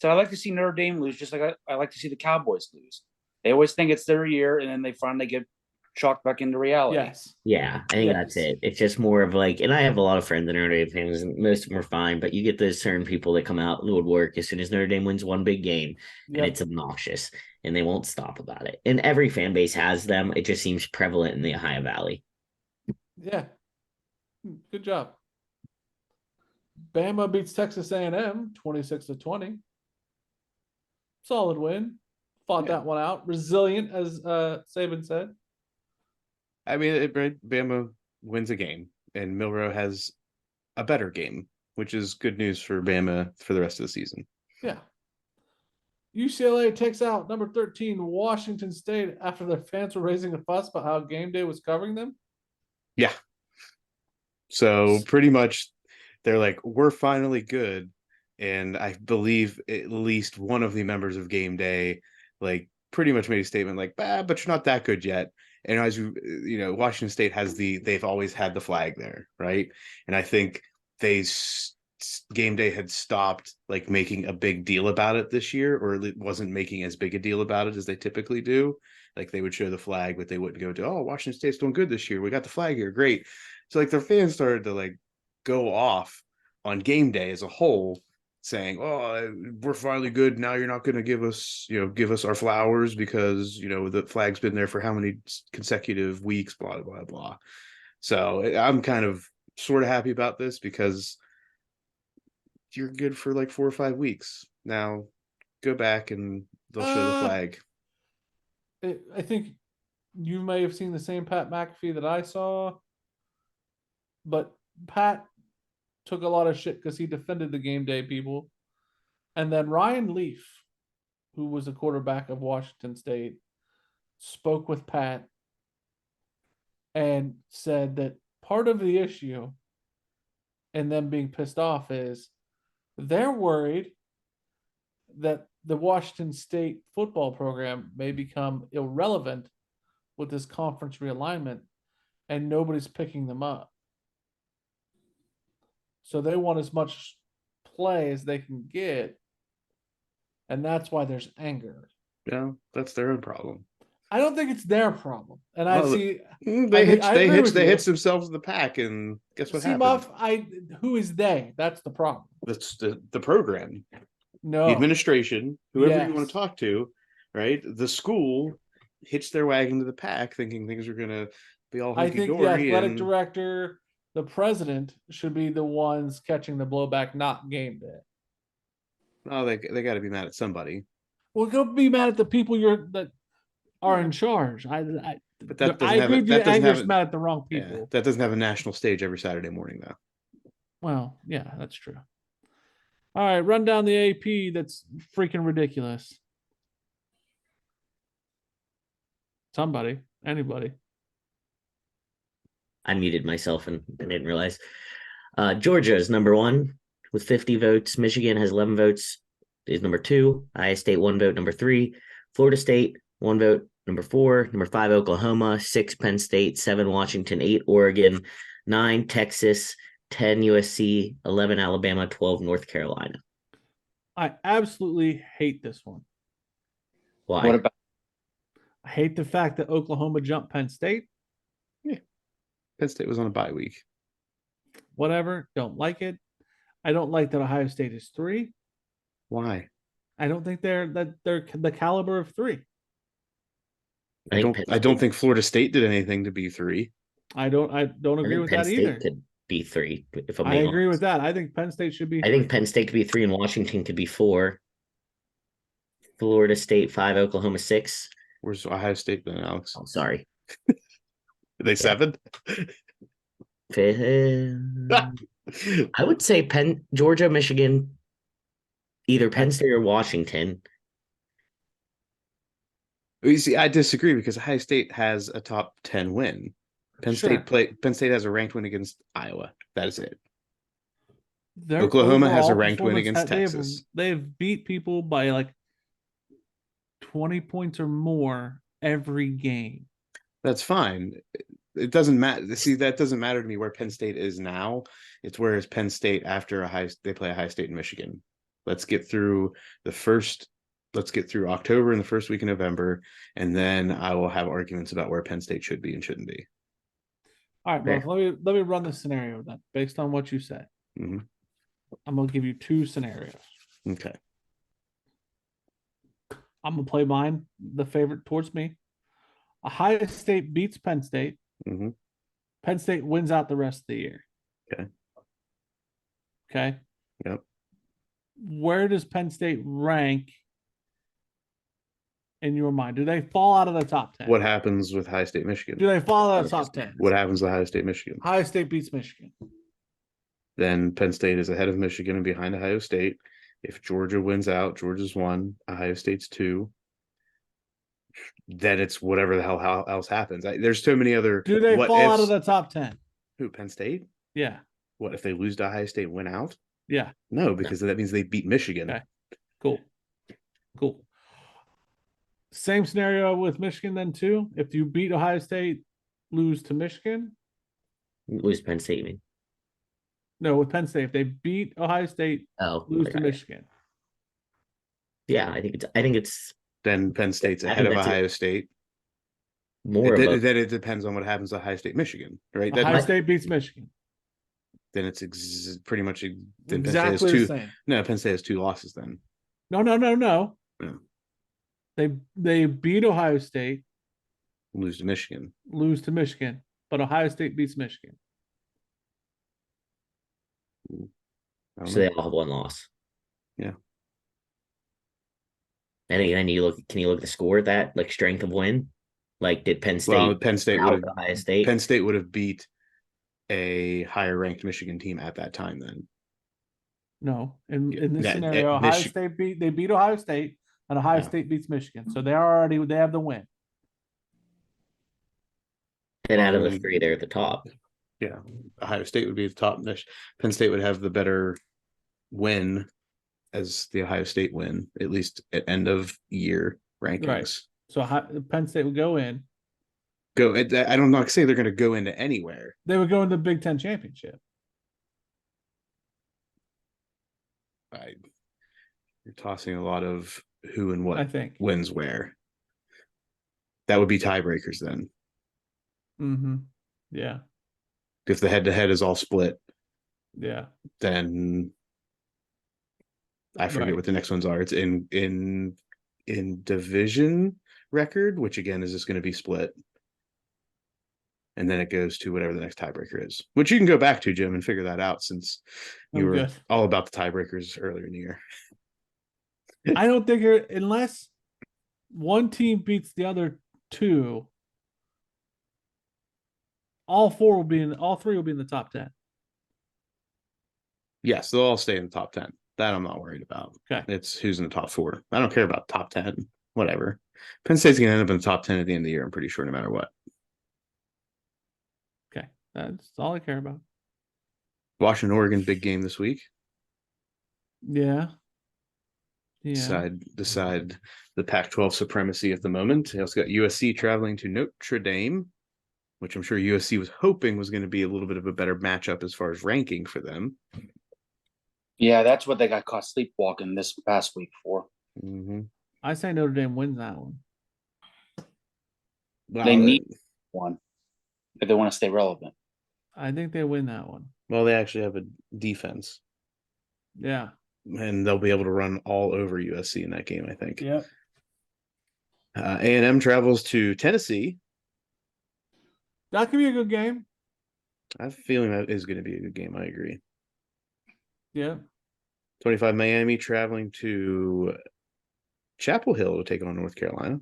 So I like to see Notre Dame lose, just like I like to see the Cowboys lose. They always think it's their year, and then they finally get shocked back into reality. Yes. yeah, I think that's Yes. it. It's just more of like, and I have a lot of friends that are Notre Dame fans, and most of them are fine, but you get those certain people that come out in the woodwork as soon as Notre Dame wins one big game, and Yep. it's obnoxious, and they won't stop about it. And every fan base has them. It just seems prevalent in the Ohio Valley. Yeah. Good job. Bama beats Texas A&M 26-20. Solid win. Fought Yeah. that one out. Resilient, as Saban said. I mean, Bama wins a game, and Milroe has a better game, which is good news for Bama for the rest of the season. Yeah. UCLA takes out number 13 Washington State after their fans were raising a fuss about how game day was covering them. Yeah. So pretty much, they're like, we're finally good, and I believe at least one of the members of Game Day, like, pretty much made a statement like, but you're not that good yet. And as you know, Washington State they've always had the flag there, right? And I think Game Day had stopped like making a big deal about it this year, or it wasn't making as big a deal about it as they typically do. Like, they would show the flag, but they wouldn't go to, oh, Washington State's doing good this year. We got the flag here, great. So like their fans started to like go off on Game Day as a whole, saying, "Oh, we're finally good. Now you're not going to give us our flowers because the flag's been there for how many consecutive weeks, blah blah blah." So I'm kind of sort of happy about this because you're good for like 4 or 5 weeks. Now go back and they'll show the flag. I think you may have seen the same Pat McAfee that I saw, but Pat took a lot of shit because he defended the Game Day people. And then Ryan Leaf, who was the quarterback of Washington State, spoke with Pat and said that part of the issue and them being pissed off is they're worried that the Washington State football program may become irrelevant with this conference realignment and nobody's picking them up. So they want as much play as they can get. And that's why there's anger. Yeah, that's their own problem. I don't think it's their problem. And Well, I see They agree hitched themselves in the pack, and guess what happened? Muff, who is they? That's the problem. That's the program, No. the administration, whoever you want Yes. to talk to, right? The school hitched their wagon to the pack, thinking things are gonna be all I hunky think the dory. athletic director, the president should be the ones catching the blowback, not Game Day. Oh, they got to be mad at somebody. Well, go be mad at the people that are in charge. But that I doesn't have agree it. with you. That doesn't have Anger's it. mad at the wrong Yeah, people. that doesn't have a national stage every Saturday morning, though. Well, yeah, that's true. All right, run down the AP. That's freaking ridiculous. Somebody, anybody. I muted myself and I didn't realize. Georgia is number 1 with 50 votes. Michigan has 11 votes, is number 2. Ohio State 1 vote, number 3. Florida State 1 vote, Number 4, number 5, Oklahoma, 6, Penn State, 7, Washington, 8, Oregon, 9, Texas, 10, USC, 11, Alabama, 12, North Carolina. I absolutely hate this one. Why? What about I hate the fact that Oklahoma jumped Penn State. Penn State was on a bye week. Whatever. Don't like it. I don't like that Ohio State is 3. Why? I don't think they're the caliber of 3. I think Penn I don't State- think Florida State did anything to be 3. I don't I agree think with Penn that State either. could be 3. If I'm I being agree honest. with that. I think Penn State should be. I 3. think Penn State could be 3 and Washington could be 4. Florida State 5, Oklahoma 6. Where's Ohio State then, Alex? Oh, sorry. Are they 7? I would say Georgia, Michigan, either Penn State or Washington. You see, I disagree because Ohio State has a top 10 win. Penn Sure. State has a ranked win against Iowa. That is it. Their Oklahoma has a overall ranked win performance, against Texas. They've beat people by like 20 points or more every game. That's fine. It doesn't matter. See, that doesn't matter to me where Penn State is now. It's where is Penn State after they play Ohio State in Michigan. Let's get through October and the first week of November, and then I will have arguments about where Penn State should be and shouldn't be. All right, Fair. Muff, let me run the scenario then, based on what you said. hmm I'm gonna give you 2 scenarios. Okay. I'm gonna play mine, the favorite towards me. Ohio State beats Penn State. hmm Penn State wins out the rest of the year. Okay. Okay. Yep. Where does Penn State rank in your mind? Do they fall out of the top 10? What happens with Ohio State, Michigan? Do they fall out of the top 10? What happens with Ohio State, Michigan? Ohio State beats Michigan. Then Penn State is ahead of Michigan and behind Ohio State. If Georgia wins out, Georgia's 1, Ohio State's 2. Then it's whatever the hell else happens. There's so many other. Do they what fall out ifs. of the top 10? Who, Penn State? Yeah. What if they lose to Ohio State and win out? Yeah. No, because that means they beat Michigan. Okay. Cool. Same scenario with Michigan then too. If you beat Ohio State, lose to Michigan. Lose Penn State, you mean? No, with Penn State, if they beat Ohio State, Oh, lose to okay. Michigan. Yeah, I think it's Then Penn State's I ahead think of that's it. Ohio State. more of a Then it depends on what happens to Ohio State, Michigan, right? Ohio State beats Michigan. Then it's pretty much then Penn State Exactly has the 2. same. No, Penn State has 2 losses. Then No. Yeah. They beat Ohio State, lose to Michigan. lose to Michigan, but Ohio State beats Michigan. I don't so they know. all have 1 loss. Yeah. And then can you look at the score at that, like strength of win? Like did Penn State Well, Penn State out would have Ohio State? Penn State would have beat a higher ranked Michigan team at that time. Then No, in this Yeah, scenario, Ohio State beat Ohio State, and Ohio Yeah. State beats Michigan, so they have the win. And out of the 3, they're at the top. yeah, Ohio State would be the top. Penn State would have the better win as the Ohio State win, at least at end of year rankings. Right. So Penn State would go in. I don't know. Say they're going to go into anywhere. They would go in the Big Ten championship. You're tossing a lot of who and what I think. wins where. That would be tiebreakers then. Mm-hmm. Yeah. If the head-to-head is all split, Yeah. then I forget Right. what the next ones are. It's in division record, which again is just going to be split. And then it goes to whatever the next tiebreaker is, which you can go back to, Jim, and figure that out since you I'm were good. all about the tiebreakers earlier in the year. I don't think unless one team beats the other 2, all 3 will be in the top 10. Yes, they'll all stay in the top 10. That I'm not worried about. Okay. It's who's in the top 4. I don't care about top 10, whatever. Penn State's going to end up in the top 10 at the end of the year, I'm pretty sure, no matter what. Okay. That's all I care about. Washington, Oregon, big game this week. Yeah. Yeah. Decide the Pac-12 supremacy at the moment. They also got USC traveling to Notre Dame, which I'm sure USC was hoping was going to be a little bit of a better matchup as far as ranking for them. Yeah, that's what they got caught sleepwalking this past week for. Mm-hmm. I say Notre Dame wins that one. Well, They need one if they want to stay relevant. I think they win that one. well, they actually have a defense, Yeah. and they'll be able to run all over USC in that game, I think. Yep. A&M travels to Tennessee. That could be a good game. I have a feeling that is going to be a good game. I agree. Yeah. 25 Miami traveling to Chapel Hill to take on North Carolina.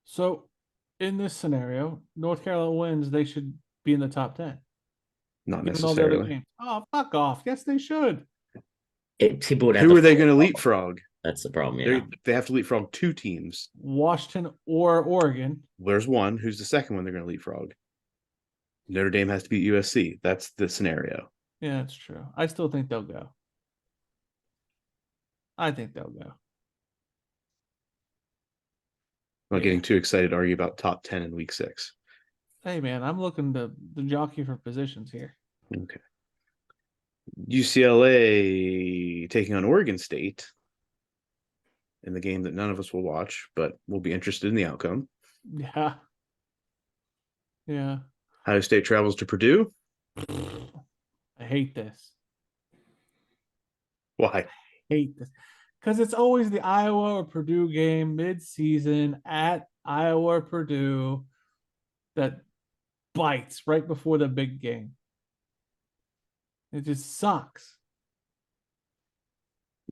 So in this scenario, North Carolina wins, they should be in the top 10. Not Given all the other necessarily. games. Oh, fuck off. Yes, they should. People would have Who to are they follow going to up. leapfrog? That's the problem. Yeah. They have to leapfrog 2 teams. Washington or Oregon. There's one. Who's the second one they're going to leapfrog? Notre Dame has to beat USC. That's the scenario. Yeah, that's true. I still think they'll go. I think they'll go. I'm not Yeah. getting too excited to argue about top 10 in week 6. Hey man, I'm looking to the jockey for positions here. Okay. UCLA taking on Oregon State in the game that none of us will watch, but we'll be interested in the outcome. Yeah. Yeah. Ohio State travels to Purdue. I hate this. Why? Hate this. Because it's always the Iowa or Purdue game mid-season at Iowa or Purdue that bites right before the big game. It just sucks.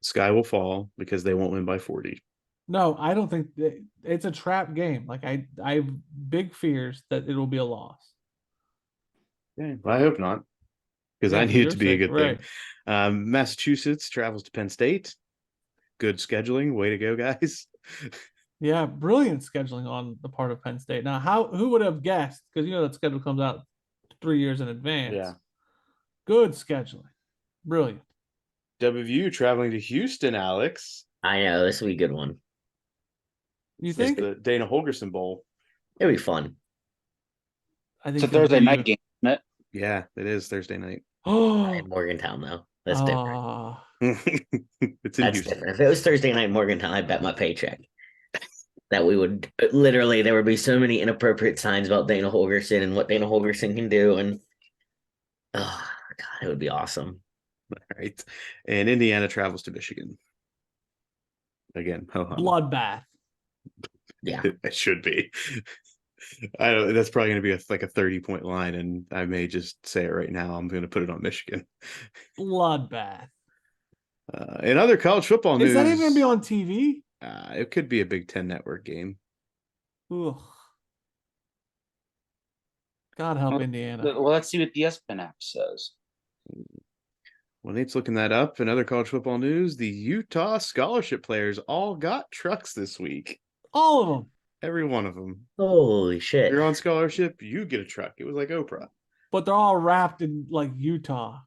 Sky will fall because they won't win by 40. No, I don't think it's a trap game. Like I have big fears that it'll be a loss. Yeah, I hope not, because I Yeah, need it to be a you're good right. thing. Massachusetts travels to Penn State. Good scheduling. Way to go, guys. Yeah, brilliant scheduling on the part of Penn State. Now, who would have guessed? Because you know that schedule comes out 3 years in advance. Yeah. Good scheduling. Brilliant. WVU traveling to Houston, Alex. I know this will be a good one. You It's think? the Dana Holgerson Bowl. It'll be fun. I It's think a Thursday night game, isn't it? Yeah, it is Thursday night. Oh, In Morgantown though, that's different. It's in That's Houston. different. If it was Thursday night in Morgantown, I bet my paycheck that we would literally there would be so many inappropriate signs about Dana Holgerson and what Dana Holgerson can do, and oh god, it would be awesome. Right. And Indiana travels to Michigan. Again, ho-hum. bloodbath. Yeah, It should be. I don't. That's probably going to be like a 30-point line, and I may just say it right now. I'm going to put it on Michigan. Bloodbath. In other college football news, Is that even going to be on TV? it could be a Big Ten network game. Ugh. God help Indiana. Well, let's see what the ESPN app says. Well, Nate's looking that up. In other college football news, the Utah scholarship players all got trucks this week. All of them. Every one of them. holy If shit! you're on scholarship, you get a truck. It was like Oprah. But they're all wrapped in like Utah.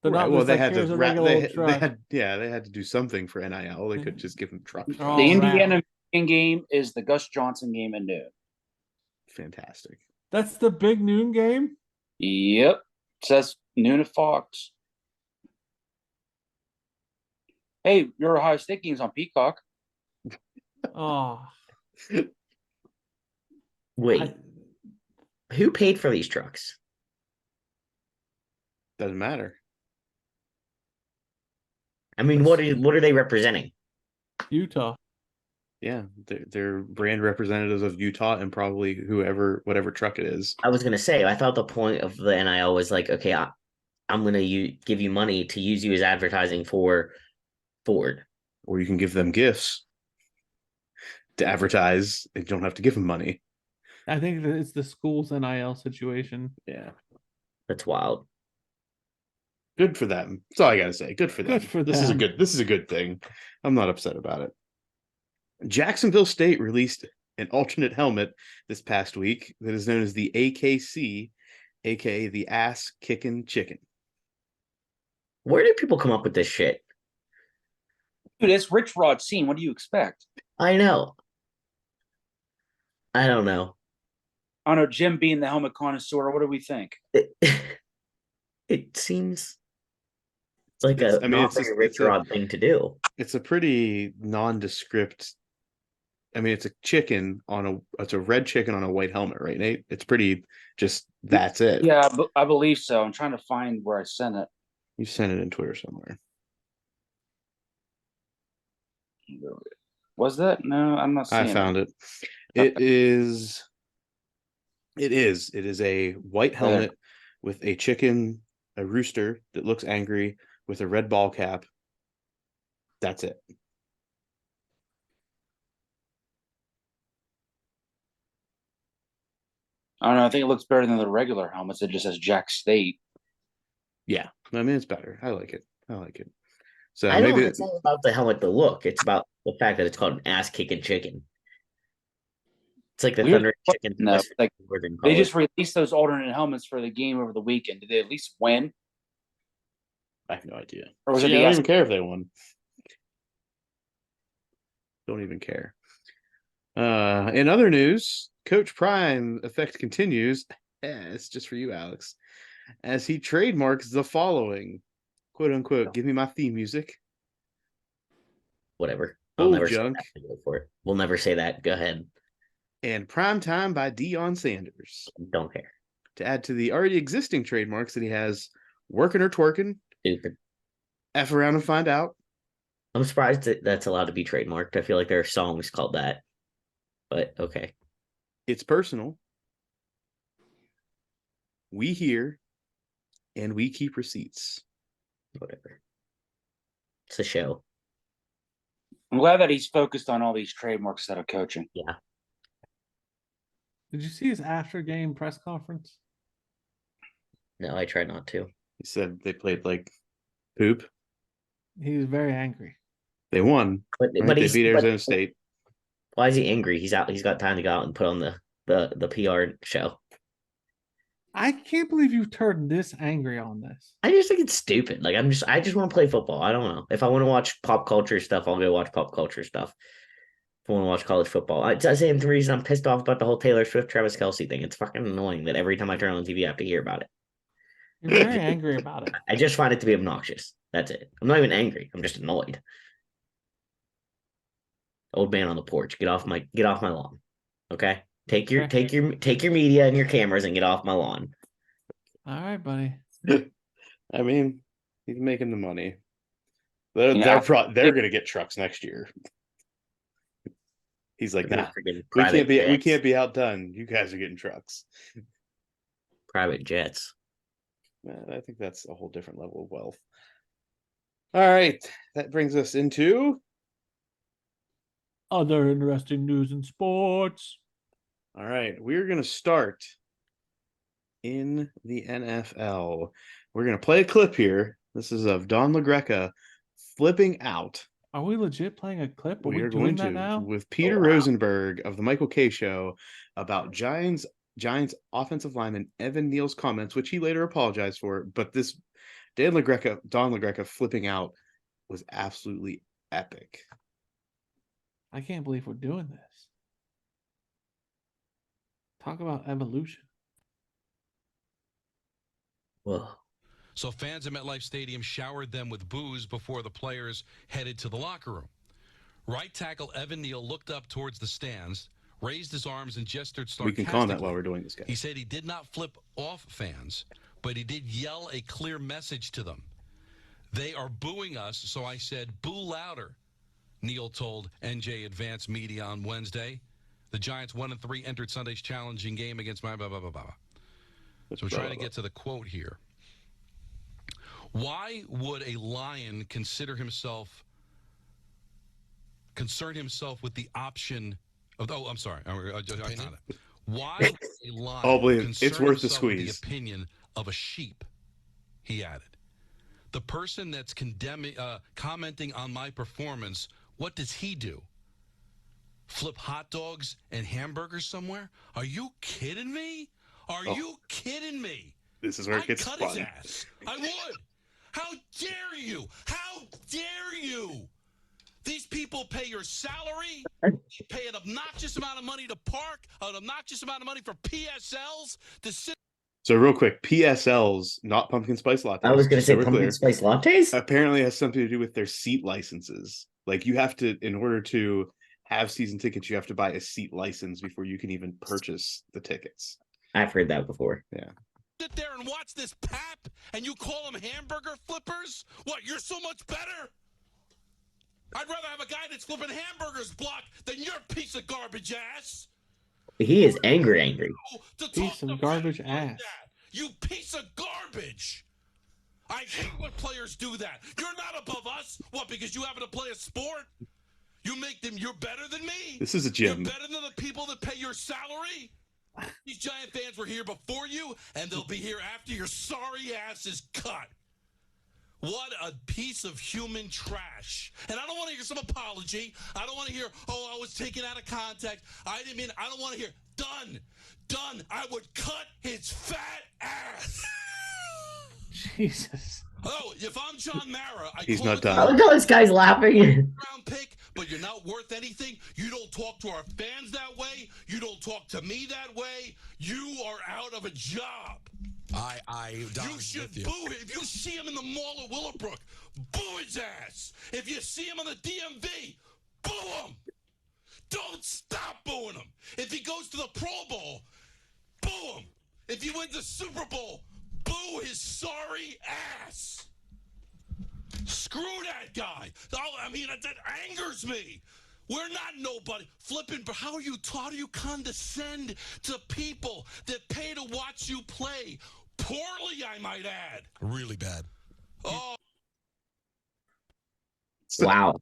They're Right, not well, just they like, had to here's a wrap. regular They, old they truck. had, yeah, they had to do something for NIL. They couldn't just give them trucks. They're all The wrapped. Indiana game is the Gus Johnson game at noon. Fantastic. That's the big noon game. Yep. It says noon at Fox. Hey, your Ohio State game's on Peacock. Oh, Wait, who paid for these trucks? Doesn't matter. I mean, what are they representing? Utah. Yeah, they're brand representatives of Utah and probably whatever truck it is. I was gonna say, I thought the point of the NIL was like, okay, I'm gonna give you money to use you as advertising for Ford. Or you can give them gifts to advertise. You don't have to give them money. I think that it's the school's NIL situation. Yeah. That's wild. Good for them. That's all I gotta say. Good for them. Good for This is a them. good thing. I'm not upset about it. Jacksonville State released an alternate helmet this past week that is known as the AKC, aka the Ass Kicking Chicken. Where do people come up with this shit? Dude, it's Rich Rod scene. What do you expect? I know. I don't know. I don't know, Jim being the helmet connoisseur, what do we think? It seems like It's, a I mean, not it's just very Rich Rod thing to do. it's a pretty nondescript. I mean, it's a red chicken on a white helmet, right, Nate? It's pretty just that's it. Yeah, I believe so. I'm trying to find where I sent it. You sent it in Twitter somewhere. Was that? No, I'm not seeing I found it. It is a white helmet with a chicken, a rooster that looks angry with a red ball cap. That's it. I don't know. I think it looks better than the regular helmets. It just says Jack State. Yeah, I mean it's better. I like it. So I don't. maybe It's not about the helmet, the look. It's about the fact that it's called an ass kicking chicken. It's like the Weird Thunder chicken. No, like Northern they College. just released those alternate helmets for the game over the weekend. Did they at least win? I have no idea. Or was See, it I the don't ass? even care if they won. Don't even care. In other news, Coach Prime effect continues. It's just for you, Alex, as he trademarks the following, quote unquote, give me my theme music. Whatever. I'll Bull never junk. say that. Go for it. We'll never say that. Go ahead. And Prime Time by Deion Sanders. Don't care. To add to the already existing trademarks that he has, working or twerking, Stupid. F around and find out. I'm surprised that that's allowed to be trademarked. I feel like there are songs called that. But okay. It's personal. We hear and we keep receipts. Whatever. It's a show. I'm glad that he's focused on all these trademarks instead of coaching. Yeah. Did you see his after game press conference? No, I try not to. He said they played like poop. He was very angry. They won. But Right? They beat Arizona State. Why is he angry? He's out. He's got time to go out and put on the PR show. I can't believe you turned this angry on this. I just think it's stupid. Like I just want to play football. I don't know. If I want to watch pop culture stuff, I'll go watch pop culture stuff. If I want to watch college football, I say the reason I'm pissed off about the whole Taylor Swift Travis Kelce thing. It's fucking annoying that every time I turn on the TV, I have to hear about it. You're very angry about it. I just find it to be obnoxious. That's it. I'm not even angry. I'm just annoyed. Old man on the porch. Get off my lawn. Okay? Take your media and your cameras and get off my lawn. All right, buddy. I mean, he's making the money. They're gonna get trucks next year. He's like, nah, we can't be outdone. You guys are getting trucks. Private jets. I think that's a whole different level of wealth. All right, that brings us into Other interesting news in sports. all right, we're going to start in the NFL. We're going to play a clip here. This is of Don LaGreca flipping out. Are we legit playing a clip? Are we are doing going that to now? with Peter Rosenberg of the Michael K Show about Giants offensive lineman Evan Neal's comments, which he later apologized for. But this Don LaGreca flipping out was absolutely epic. I can't believe we're doing this. Talk about evolution. Whoa. So fans at MetLife Stadium showered them with booze before the players headed to the locker room. Right tackle Evan Neal looked up towards the stands, raised his arms and gestured sarcastically. We can comment while we're doing this, guys. He said he did not flip off fans, but he did yell a clear message to them. They are booing us, so I said, boo louder, Neal told NJ Advance Media on Wednesday. The Giants 1-3 entered Sunday's challenging game against my blah, blah, blah, blah. So we're trying to get to the quote here. Why would a lion concern himself with the option of? Oh, I'm sorry. Why would a lion it's worth the himself with squeeze. the opinion of a sheep? He added. The person that's commenting on my performance, what does he do? Flip hot dogs and hamburgers somewhere? Are you kidding me? Are you kidding me? This is where it gets cut fun. His ass. I would. How dare you? How dare you? These people pay your salary. They pay an obnoxious amount of money to park, an obnoxious amount of money for PSLs to sit. So real quick, PSLs, not pumpkin spice lattes. I was going to just so say we're pumpkin clear, spice lattes. apparently has something to do with their seat licenses. Like you have to, in order to have season tickets, you have to buy a seat license before you can even purchase the tickets. I've heard that before. Yeah. Sit there and watch this pap, and you call them hamburger flippers? What, you're so much better? I'd rather have a guy that's flipping hamburgers block than your piece of garbage ass. He is angry. To Piece talk of to garbage friends like ass. that. You piece of garbage. I hate when players do that. You're not above us. What, because you happen to play a sport? You make them, you're better than me? This is a You're gym. better than the people that pay your salary? These Giant fans were here before you, and they'll be here after your sorry ass is cut. What a piece of human trash. And I don't want to hear some apology. I don't want to hear, oh, I was taken out of context. I didn't mean, I don't want to hear, done. I would cut his fat ass. Jesus. Oh, if I'm John Mara, He's call not it done. I look how this guy's laughing. round pick, but you're not worth anything. You don't talk to our fans that way. You don't talk to me that way. You are out of a job. You should boo him. If you see him in the mall at Willowbrook, boo his ass. If you see him on the DMV, boo him. Don't stop booing him. If he goes to the Pro Bowl, boo him. If he wins the Super Bowl, boo his sorry ass. Screw that guy. Oh, I mean, that angers me. We're not nobody. Flipping, but how do you condescend to people that pay to watch you play? Poorly, I might add. Really bad. Oh, Wow.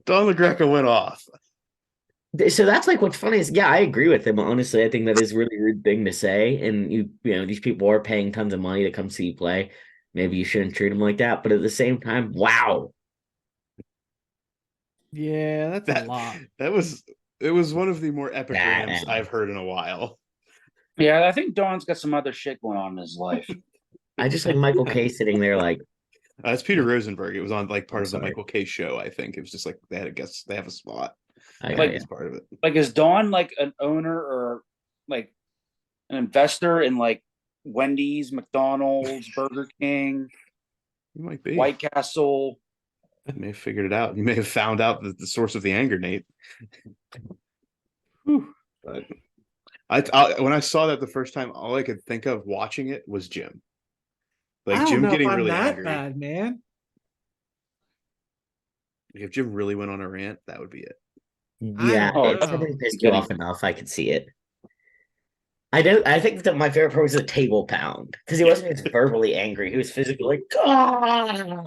Don LaGreca went off. So that's like what's funny is, yeah, I agree with him. Honestly, I think that is a really rude thing to say. And you know, these people are paying tons of money to come see you play. Maybe you shouldn't treat them like that. But at the same time, wow. Yeah, that's a lot. It was one of the more epic Nah, rants nah. I've heard in a while. Yeah, I think Don's got some other shit going on in his life. I just like Michael K sitting there like, It's Peter Rosenberg. It was on like part I'm of the sorry. Michael K show, I think. It was just like they had a guest, they have a spot. I Like, got it's part of it. Like, is Don like an owner or like an investor in like Wendy's, McDonald's, Burger King, You might be. White Castle? You may have figured it out. You may have found out the source of the anger, Nate. Whew. But I when I saw that the first time, all I could think of watching it was Jim. I Like don't Jim know getting if I'm really that angry. bad, man. If Jim really went on a rant, that would be it. yeah, Oh, if no. something pissed you off enough, I could see it. I think that my favorite part was the table pound because he wasn't just verbally angry; he was physically like, "God."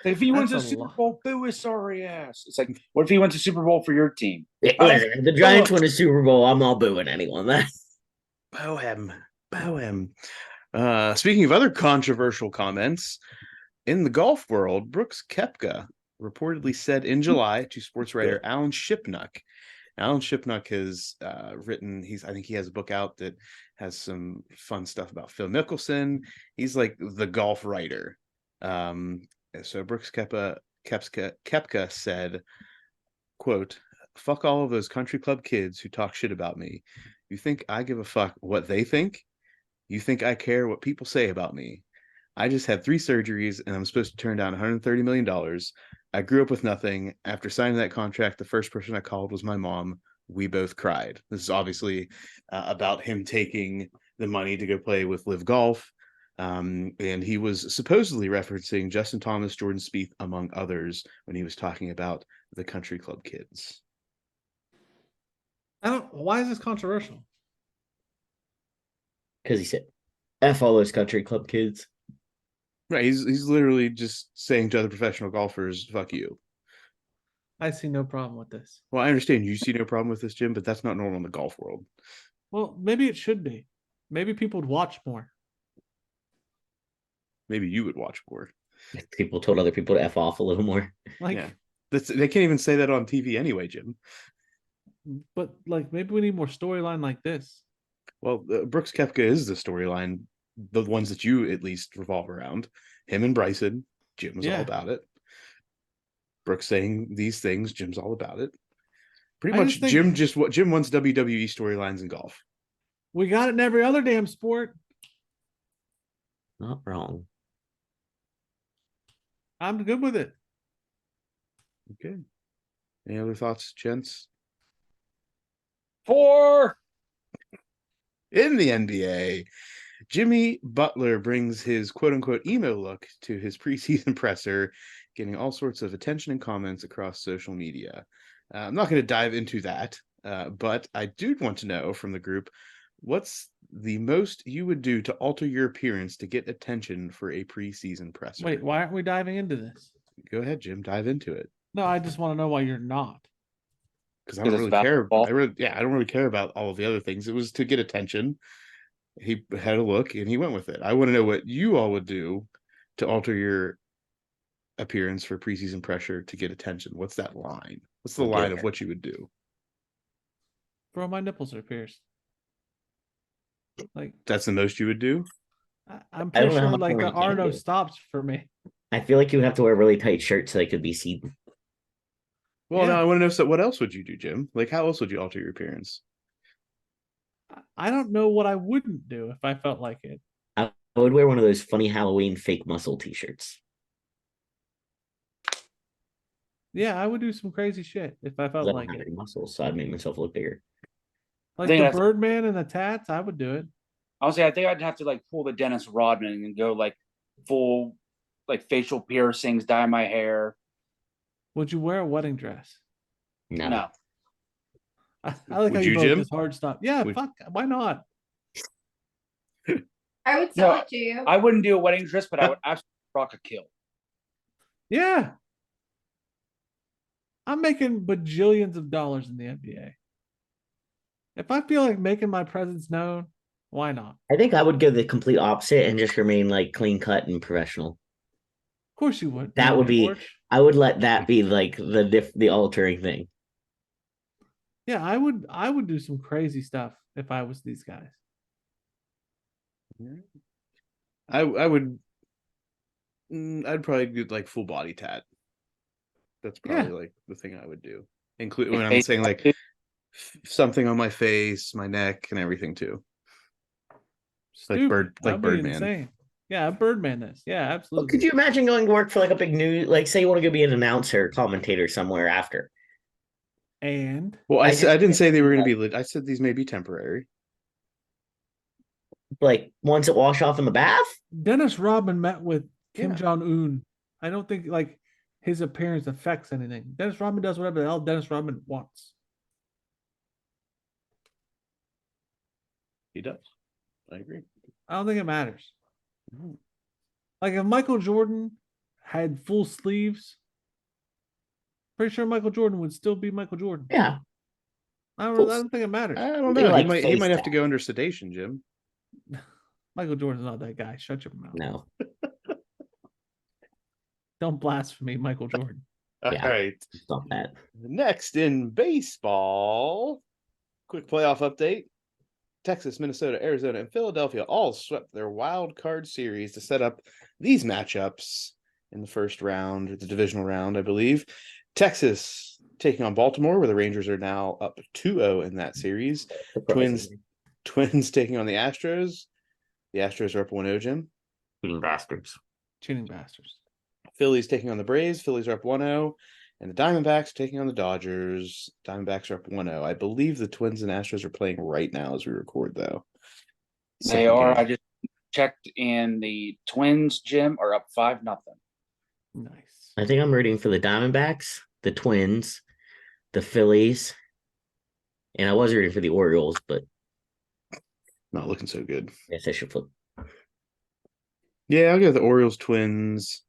If he wins That's a a Super lot. Bowl, boo his sorry ass. It's like, what if he wins a Super Bowl for your team? Listen, if the Giants win a Super Bowl, I'm not booing anyone. Bohem. Bohem. Speaking of other controversial comments, in the golf world, Brooks Koepka reportedly said in July to sports writer Alan Shipnuck. Alan Shipnuck has written, I think he has a book out that has some fun stuff about Phil Mickelson. He's like the golf writer. So Brooks Koepka said, quote, "Fuck all of those country club kids who talk shit about me. You think I give a fuck what they think? You think I care what people say about me? I just had 3 surgeries and I'm supposed to turn down $130 million. I grew up with nothing. After signing that contract, the first person I called was my mom. We both cried." This is obviously about him taking the money to go play with Live Golf. And he was supposedly referencing Justin Thomas, Jordan Spieth, among others, when he was talking about the country club kids. Why is this controversial? Because he said, "F all those country club kids." Right. He's literally just saying to other professional golfers, fuck you. I see no problem with this. Well, I understand you see no problem with this, Jim, but that's not normal in the golf world. Well, maybe it should be. Maybe people would watch more. Maybe you would watch more. People told other people to F off a little more. Like, Yeah. They can't even say that on TV anyway, Jim. but like maybe we need more storyline like this. Well, Brooks Koepka is the storyline, the ones that you at least revolve around. Him and Bryson. Jim was all Yeah. about it. Brooks saying these things. Jim's all about it. Pretty I much, just think- Jim wants WWE storylines in golf. We got it in every other damn sport. Not wrong. I'm good with it. Okay. Any other thoughts, gents? 4. In the NBA, Jimmy Butler brings his quote-unquote emo look to his preseason presser, getting all sorts of attention and comments across social media. I'm not going to dive into that, but I do want to know from the group, what's the most you would do to alter your appearance to get attention for a preseason presser? Wait, why aren't we diving into this? Go ahead, Jim. Dive into it. No, I just want to know why you're not. Because I don't 'Cause it's really care. basketball. I don't really care about all of the other things. It was to get attention. He had a look and he went with it. I want to know what you all would do to alter your appearance for preseason pressure to get attention. What's that line? What's the line of what you would do? Bro, my nipples are pierced. Like That's the most you would do? I'm I don't pretty know how sure much like more the you can Arno do. stops for me. I feel like you would have to wear really tight shirts so they could be seen. Well, Yeah. now I want to know, so what else would you do, Jim? Like, how else would you alter your appearance? I don't know what I wouldn't do if I felt like it. I would wear one of those funny Halloween fake muscle t-shirts. Yeah, I would do some crazy shit if I 'Cause felt I like don't have it. any muscles, so I'd make myself look bigger. Like think the that's- Birdman and the tats, I would do it. Honestly, I think I'd have to like pull the Dennis Rodman and go like full like facial piercings, dye my hair. Would you wear a wedding dress? No. I like Would how you, you both Jim? just hard stop. Yeah, Would- fuck. Why not? I would sell No, it to you. I wouldn't do a wedding dress, but I would absolutely rock a kill. Yeah. I'm making bajillions of dollars in the NBA. If I feel like making my presence known, why not? I think I would go the complete opposite and just remain like clean cut and professional. Of course you would. That would be. George. I would let that be like the altering thing. Yeah, I would do some crazy stuff if I was these guys. I would. I'd probably do like full body tat. That's probably like the thing I would do. Include when I'm saying like something on my face, my neck, and everything too. Like Stupid. like That'd be Birdman. insane. Yeah, Birdman this. Yeah, Well, absolutely. could you imagine going to work for like a big news, like say you want to go be an announcer, commentator somewhere after? And Well, I I just didn't say they were think going to be. I said these may be temporary. Like ones that wash off in the bath? Dennis Rodman met with Kim Yeah. Jong Un. I don't think like his appearance affects anything. Dennis Rodman does whatever the hell Dennis Rodman wants. He does. I agree. I don't think it matters. Like if Michael Jordan had full sleeves, pretty sure Michael Jordan would still be Michael Jordan. Yeah. I don't think it matters. I don't They know. like He face might have to tat. go under sedation, Jim. Michael Jordan's not that guy. Shut your mouth. No. Don't blaspheme Michael Jordan. All Yeah. right. Stop that. Next in baseball, quick playoff update. Texas, Minnesota, Arizona, and Philadelphia all swept their wild card series to set up these matchups in the first round, the divisional round, I believe. Texas taking on Baltimore, where the Rangers are now up 2-0 in that series. Surprisingly. Twins taking on the Astros. The Astros are up 1-0, Jim. Cheating bastards. Cheating bastards. Phillies taking on the Braves. Phillies are up 1-0. And the Diamondbacks taking on the Dodgers. Diamondbacks are up 1-0. I believe the Twins and Astros are playing right now as we record, though. They Second are. game. I just checked, and the Twins, Jim, are up 5-0. Nice. I think I'm rooting for the Diamondbacks, the Twins, the Phillies, and I was rooting for the Orioles, but Not looking so good. I guess I should flip. Yeah, I'll go the Orioles, Twins.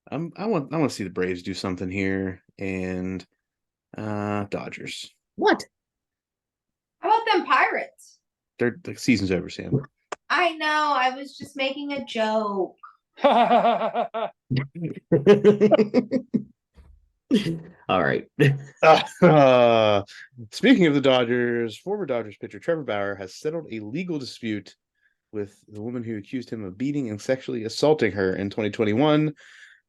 I want to see the Braves do something here, and Dodgers. What? How about them Pirates? The season's over, Sam. I know. I was just making a joke. All right. Speaking of the Dodgers, former Dodgers pitcher Trevor Bauer has settled a legal dispute with the woman who accused him of beating and sexually assaulting her in 2021.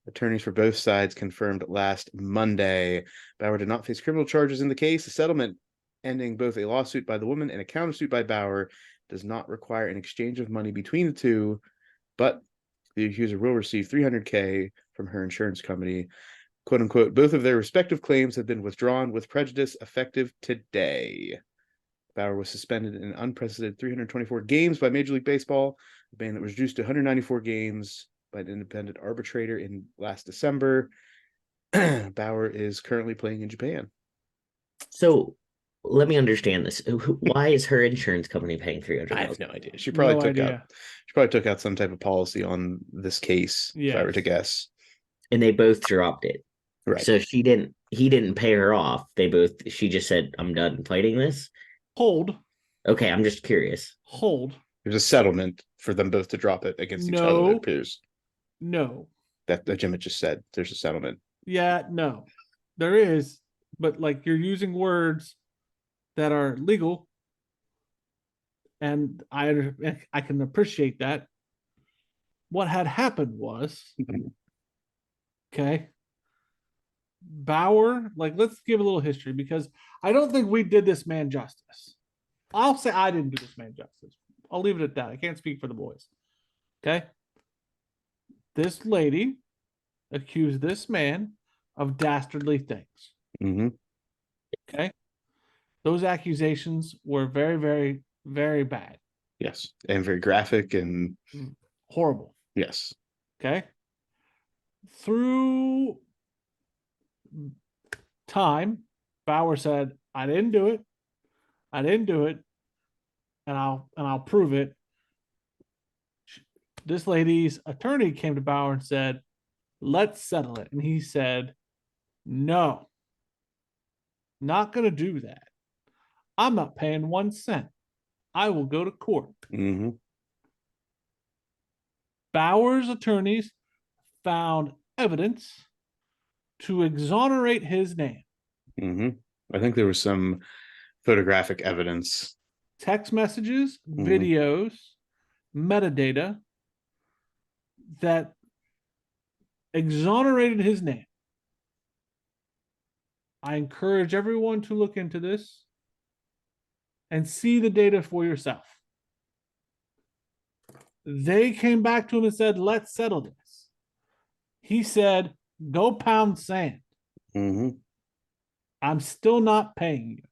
Attorneys for both sides confirmed last Monday. Bauer did not face criminal charges in the case. The settlement, ending both a lawsuit by the woman and a countersuit by Bauer, does not require an exchange of money between the two, but the accuser will receive $300K from her insurance company. "Quote unquote, both of their respective claims have been withdrawn with prejudice effective today." Bauer was suspended in an unprecedented 324 games by Major League Baseball, a ban that was reduced to 194 games by an independent arbitrator in last December. Bauer is currently playing in Japan. So let me understand this. Why is her insurance company paying I have $300,000? no idea. She probably No took idea. out. She probably took out some type of policy on this case. If I were to Yes. guess, And they both dropped it. right? So he didn't pay her off. She just said, I'm done fighting this. Hold. Okay, I'm just curious. Hold. There's a settlement for them both to drop it against each other. It No. appears No. that Jim had just said there's a settlement. Yeah, no. There is, but like you're using words that are legal, and I can appreciate that. What had happened was, okay, Bauer, like let's give a little history because I don't think we did this man justice. I'll say I didn't do this man justice. I'll leave it at that. I can't speak for the boys. Okay. This lady accused this man of dastardly things. Mm-hmm. Okay. Those accusations were very, very, very bad. Yes, and very graphic and Horrible. yes. Okay. Through time, Bauer said, I didn't do it. I didn't do it. And I'll prove it. This lady's attorney came to Bauer and said, let's settle it. And he said, no, not going to do that. I'm not paying 1 cent. I will go to court. Mm-hmm. Bauer's attorneys found evidence to exonerate his name. Mm-hmm. I think there was some photographic evidence. Text messages, Mhm. videos, metadata that exonerated his name. I encourage everyone to look into this and see the data for yourself. They came back to him and said, let's settle this. He said, go pound sand. Mm-hmm. I'm still not paying you.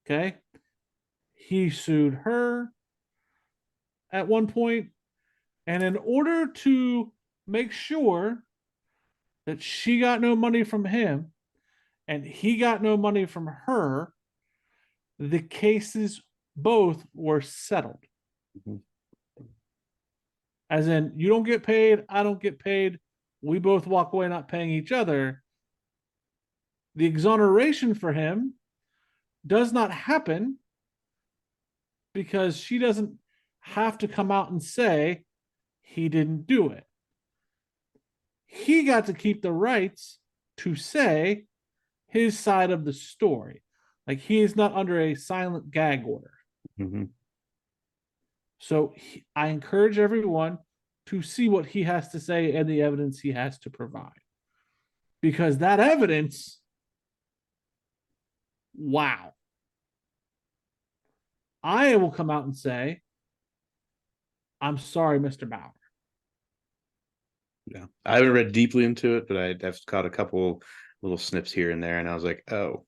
Okay. He sued her at one point, and in order to make sure that she got no money from him and he got no money from her, the cases both were settled. Mhm. As in, you don't get paid, I don't get paid. We both walk away not paying each other. The exoneration for him does not happen because she doesn't have to come out and say he didn't do it. He got to keep the rights to say his side of the story. Like he is not under a silent gag order. Mm-hmm. So I encourage everyone to see what he has to say and the evidence he has to provide. Because that evidence, wow. I will come out and say, I'm sorry, Mr. Bauer. Yeah, I haven't read deeply into it, but I've caught a couple little snips here and there, and I was like, oh.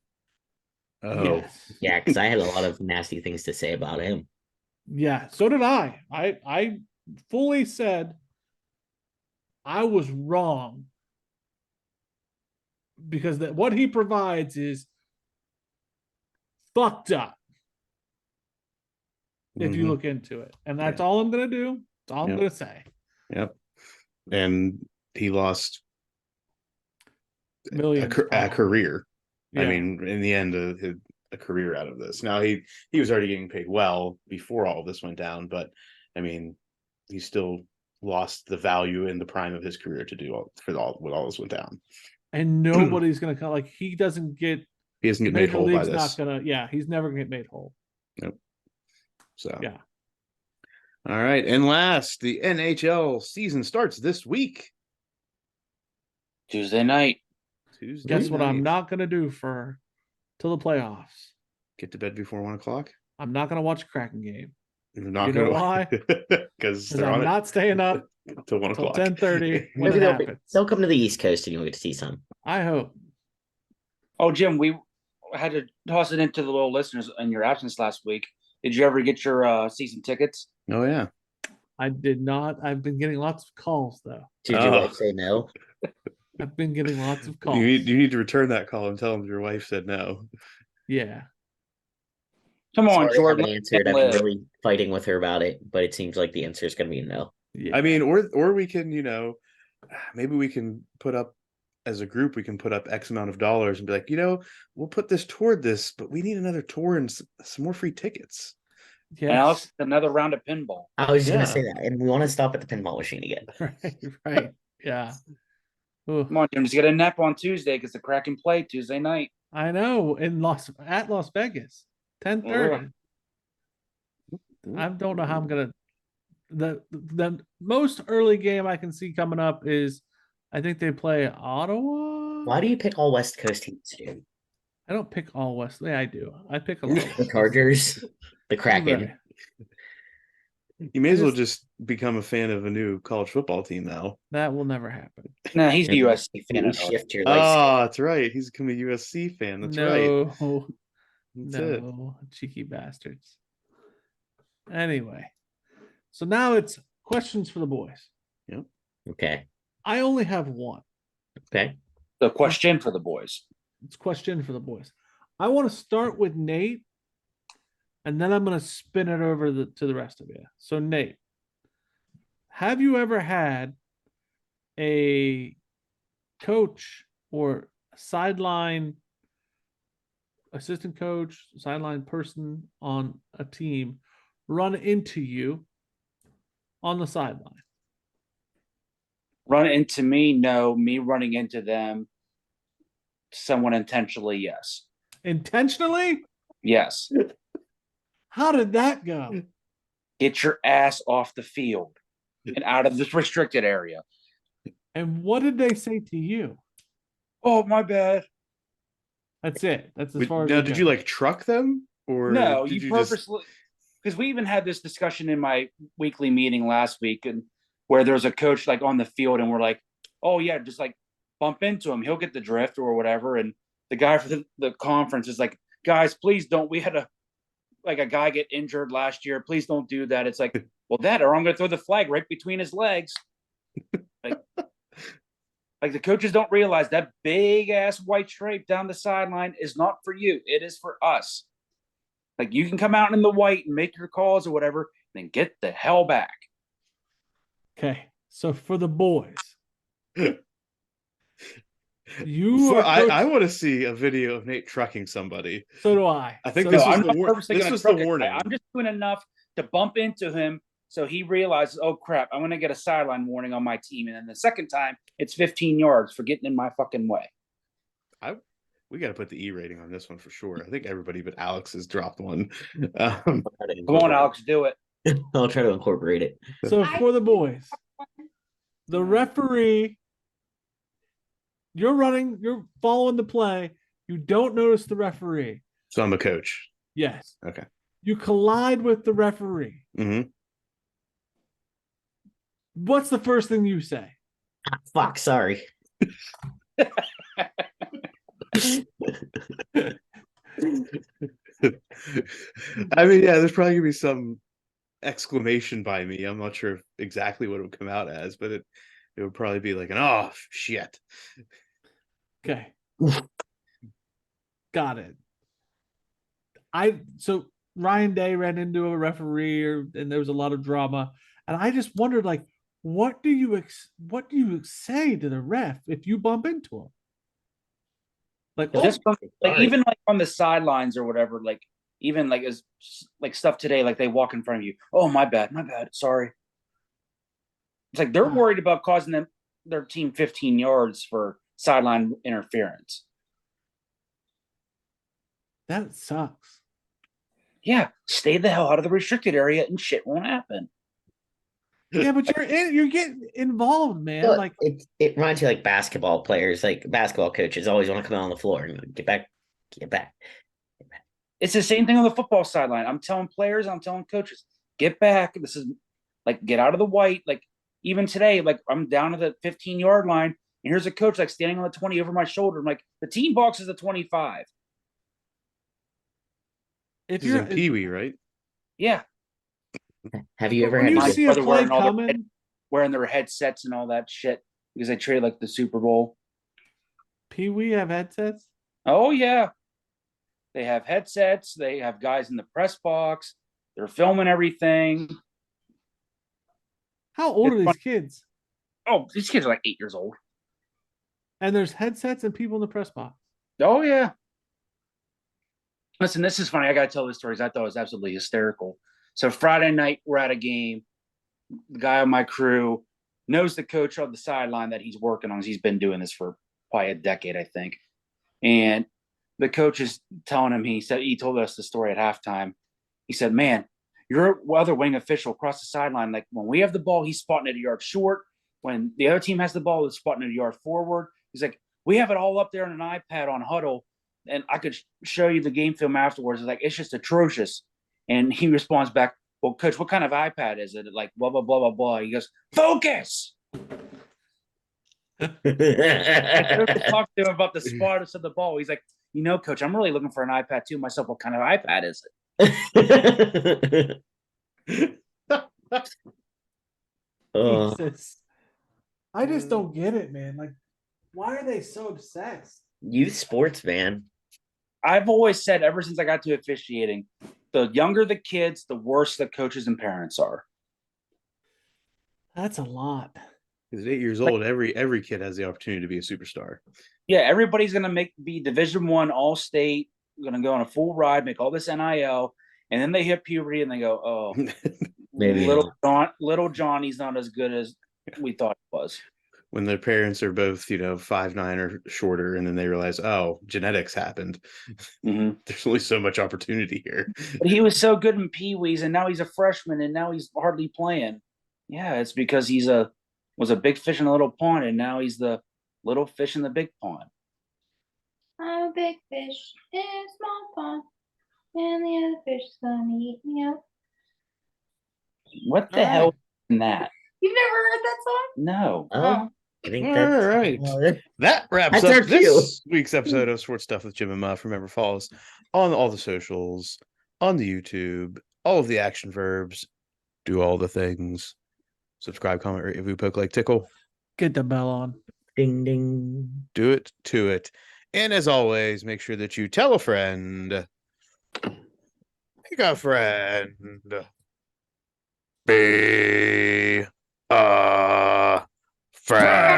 Yes. Yeah, because I had a lot of nasty things to say about him. Yeah, so did I. I fully said I was wrong because what he provides is fucked up if you Mhm. look into it. And that's Yeah. all I'm going to do. That's all I'm Yep. going to say. Yep. And he lost Millions. a career. Yeah. I mean, in the end, a career out of this. Now he was already getting paid well before all this went down, but I mean, he still lost the value in the prime of his career to do what all this went down. And nobody's going to come. Like he doesn't get. He doesn't get made Major whole by League's this. not gonna. Yeah, he's never gonna get made whole. Nope. So Yeah. All right, and last, the NHL season starts this week. Tuesday night. Tuesday. Guess what I'm night. not gonna do till the playoffs? Get to bed before 1:00. I'm not gonna watch a Kraken game. You're not You know gonna why? Because Because they're I'm on not staying up it till 1:00. till 10:30 when Maybe it they'll, happens. they'll come to the East Coast and you'll get to see some. I hope. Oh, Jim, we had to toss it into the little listeners in your absence last week. Did you ever get your season tickets? Oh yeah. I did not. I've been getting lots of calls though. Did your Oh. wife say no? I've been getting lots of calls. You need to return that call and tell them your wife said no. Yeah. Come on, Sorry, I Jordan. haven't answered. I've been really fighting with her about it, but it seems like the answer is going to be no. Yeah. I mean, or we can, maybe we can put up as a group, we can put up X amount of dollars and be like, we'll put this toward this, but we need another tour and some more free tickets. And yes. Alex, another round of pinball. I was just going Yeah. to say that. And we want to stop at the pinball machine again. Right. Yeah. Ooh, Come on, Jim. Just get a nap on Tuesday because the Kraken play Tuesday night. I know in Las Vegas, 10:30. I don't know how I'm gonna. The most early game I can see coming up is, I think they play Ottawa. Why do you pick all West Coast teams, dude? I don't pick all West. Yeah, I do. I pick a lot. of The West. Chargers, the Kraken. Right. You may I as well just- just become a fan of a new college football team now. That will never happen. Nah, he's the And USC fan. You at heart. shift your life. Oh, that's right. He's becoming a USC fan. That's right. No, That's it. no, cheeky bastards. Anyway, so now it's questions for the boys. Okay. I only have one. Okay. The question for the boys. It's question for the boys. I want to start with Nate, and then I'm going to spin it over to the rest of you. So, Nate, have you ever had a coach or sideline assistant coach, sideline person on a team run into you on the sideline? Run into me? No. Me running into them? Someone intentionally? Yes. Intentionally? Yes. How did that go? Get your ass off the field and out of this restricted area. And what did they say to you? Oh, my bad. That's it. That's as Wait, far as now, it did goes. you truck them, or No, did you just- purposely, because we even had this discussion in my weekly meeting last week, and where there's a coach on the field, and we're like, oh yeah, just bump into him, he'll get the drift or whatever. And the guy for the conference is like, guys, please don't. We had a guy get injured last year. Please don't do that. It's like, well, that, or I'm going to throw the flag right between his legs. The coaches don't realize that big ass white stripe down the sideline is not for you. It is for us. You can come out in the white and make your calls or whatever, then get the hell back. Okay, so for the boys, I want to see a video of Nate trucking somebody. So do I. I think So this do was I. the not war- purposely this gonna was the truck it. warning. I'm just doing enough to bump into him so he realizes, oh crap, I'm going to get a sideline warning on my team. And then the second time, it's 15 yards for getting in my fucking way. We got to put the E rating on this one for sure. I think everybody but Alex has dropped one. Come on, Alex, do it. I'll try to incorporate it. So for the boys, the referee, you're following the play. You don't notice the referee. So I'm a coach. Yes. Okay. You collide with the referee. Mm-hmm. What's the first thing you say? Ah, fuck, sorry. I mean, yeah, there's probably gonna be some exclamation by me. I'm not sure exactly what it would come out as, but it would probably be like an "oh shit." Okay. Got it. So Ryan Day ran into a referee, and there was a lot of drama, and I just wondered, what do you say to the ref if you bump into him? Just Sorry. even on the sidelines or whatever, even as stuff today, they walk in front of you. Oh, my bad, sorry. It's they're worried about causing their team 15 yards for sideline interference. That sucks. Yeah, stay the hell out of the restricted area and shit won't happen. Yeah, but you're getting involved, man. Well, Like it reminds you like basketball players, like basketball coaches always want to come out on the floor and get back, get back. It's the same thing on the football sideline. I'm telling players, I'm telling coaches, get back. This is like get out of the white. Like even today, like I'm down to the 15-yard line, and here's a coach like standing on the 20 over my shoulder. I'm like, the team box is the 25. if This is you're in Pee Wee, right? Yeah. Have you ever when had you to My get, see a brother play wearing all their coming, wearing their headsets and all that shit because they traded like the Super Bowl. Pee Wee have headsets? Oh yeah. They have headsets, they have guys in the press box, they're filming everything. How old It's are these fun. kids? Oh, these kids are like 8 years old. And there's headsets and people in the press box. Oh yeah. Listen, this is funny. I gotta tell this story because I thought it was absolutely hysterical. So Friday night, we're at a game. The guy on my crew knows the coach on the sideline that he's working on. He's been doing this for probably a decade, I think. And the coach is telling him, he told us the story at halftime. He said, man, your other wing official across the sideline, like when we have the ball, he's spotting it a yard short. When the other team has the ball, it's spotting it a yard forward. He's like, we have it all up there on an iPad on Huddle, and I could show you the game film afterwards. It's like, it's just atrocious. And he responds back, well, coach, what kind of iPad is it? Like, blah, blah, blah, blah, blah. He goes, focus. I talked to him about the smartness of the ball. He's like, coach, I'm really looking for an iPad too myself. What kind of iPad is it? Jesus. I just don't get it, man. Like, why are they so obsessed? Youth sports, man. I've always said ever since I got to officiating, the younger the kids, the worse the coaches and parents are. That's a lot. Because at 8 years old, every kid has the opportunity to be a superstar. Yeah, everybody's gonna be Division I, all state, gonna go on a full ride, make all this NIL, and then they hit puberty and they go, oh, Maybe little Johnny's not as good as we thought he was. When their parents are both, 5'9" or shorter, and then they realize, oh, genetics happened. Mm-hmm. There's only so much opportunity here. But he was so good in Pee Wees, and now he's a freshman, and now he's hardly playing. Yeah, it's because was a big fish in a little pond, and now he's the little fish in the big pond. I'm a big fish in a small pond, and the other fish is gonna eat me up. What the All hell right. is that? You've never heard that song? No. Oh. I think All that's right. That wraps That's our up cue. this week's episode of Sports Stuff with Jim and Muff. Remember, follow us on all the socials, on the YouTube, all of the action verbs, do all the things. Subscribe, comment, rate, review, poke, like, tickle. Get the bell on. ding ding. Do it to it. And as always, make sure that you tell a friend. Make a friend. Be a friend.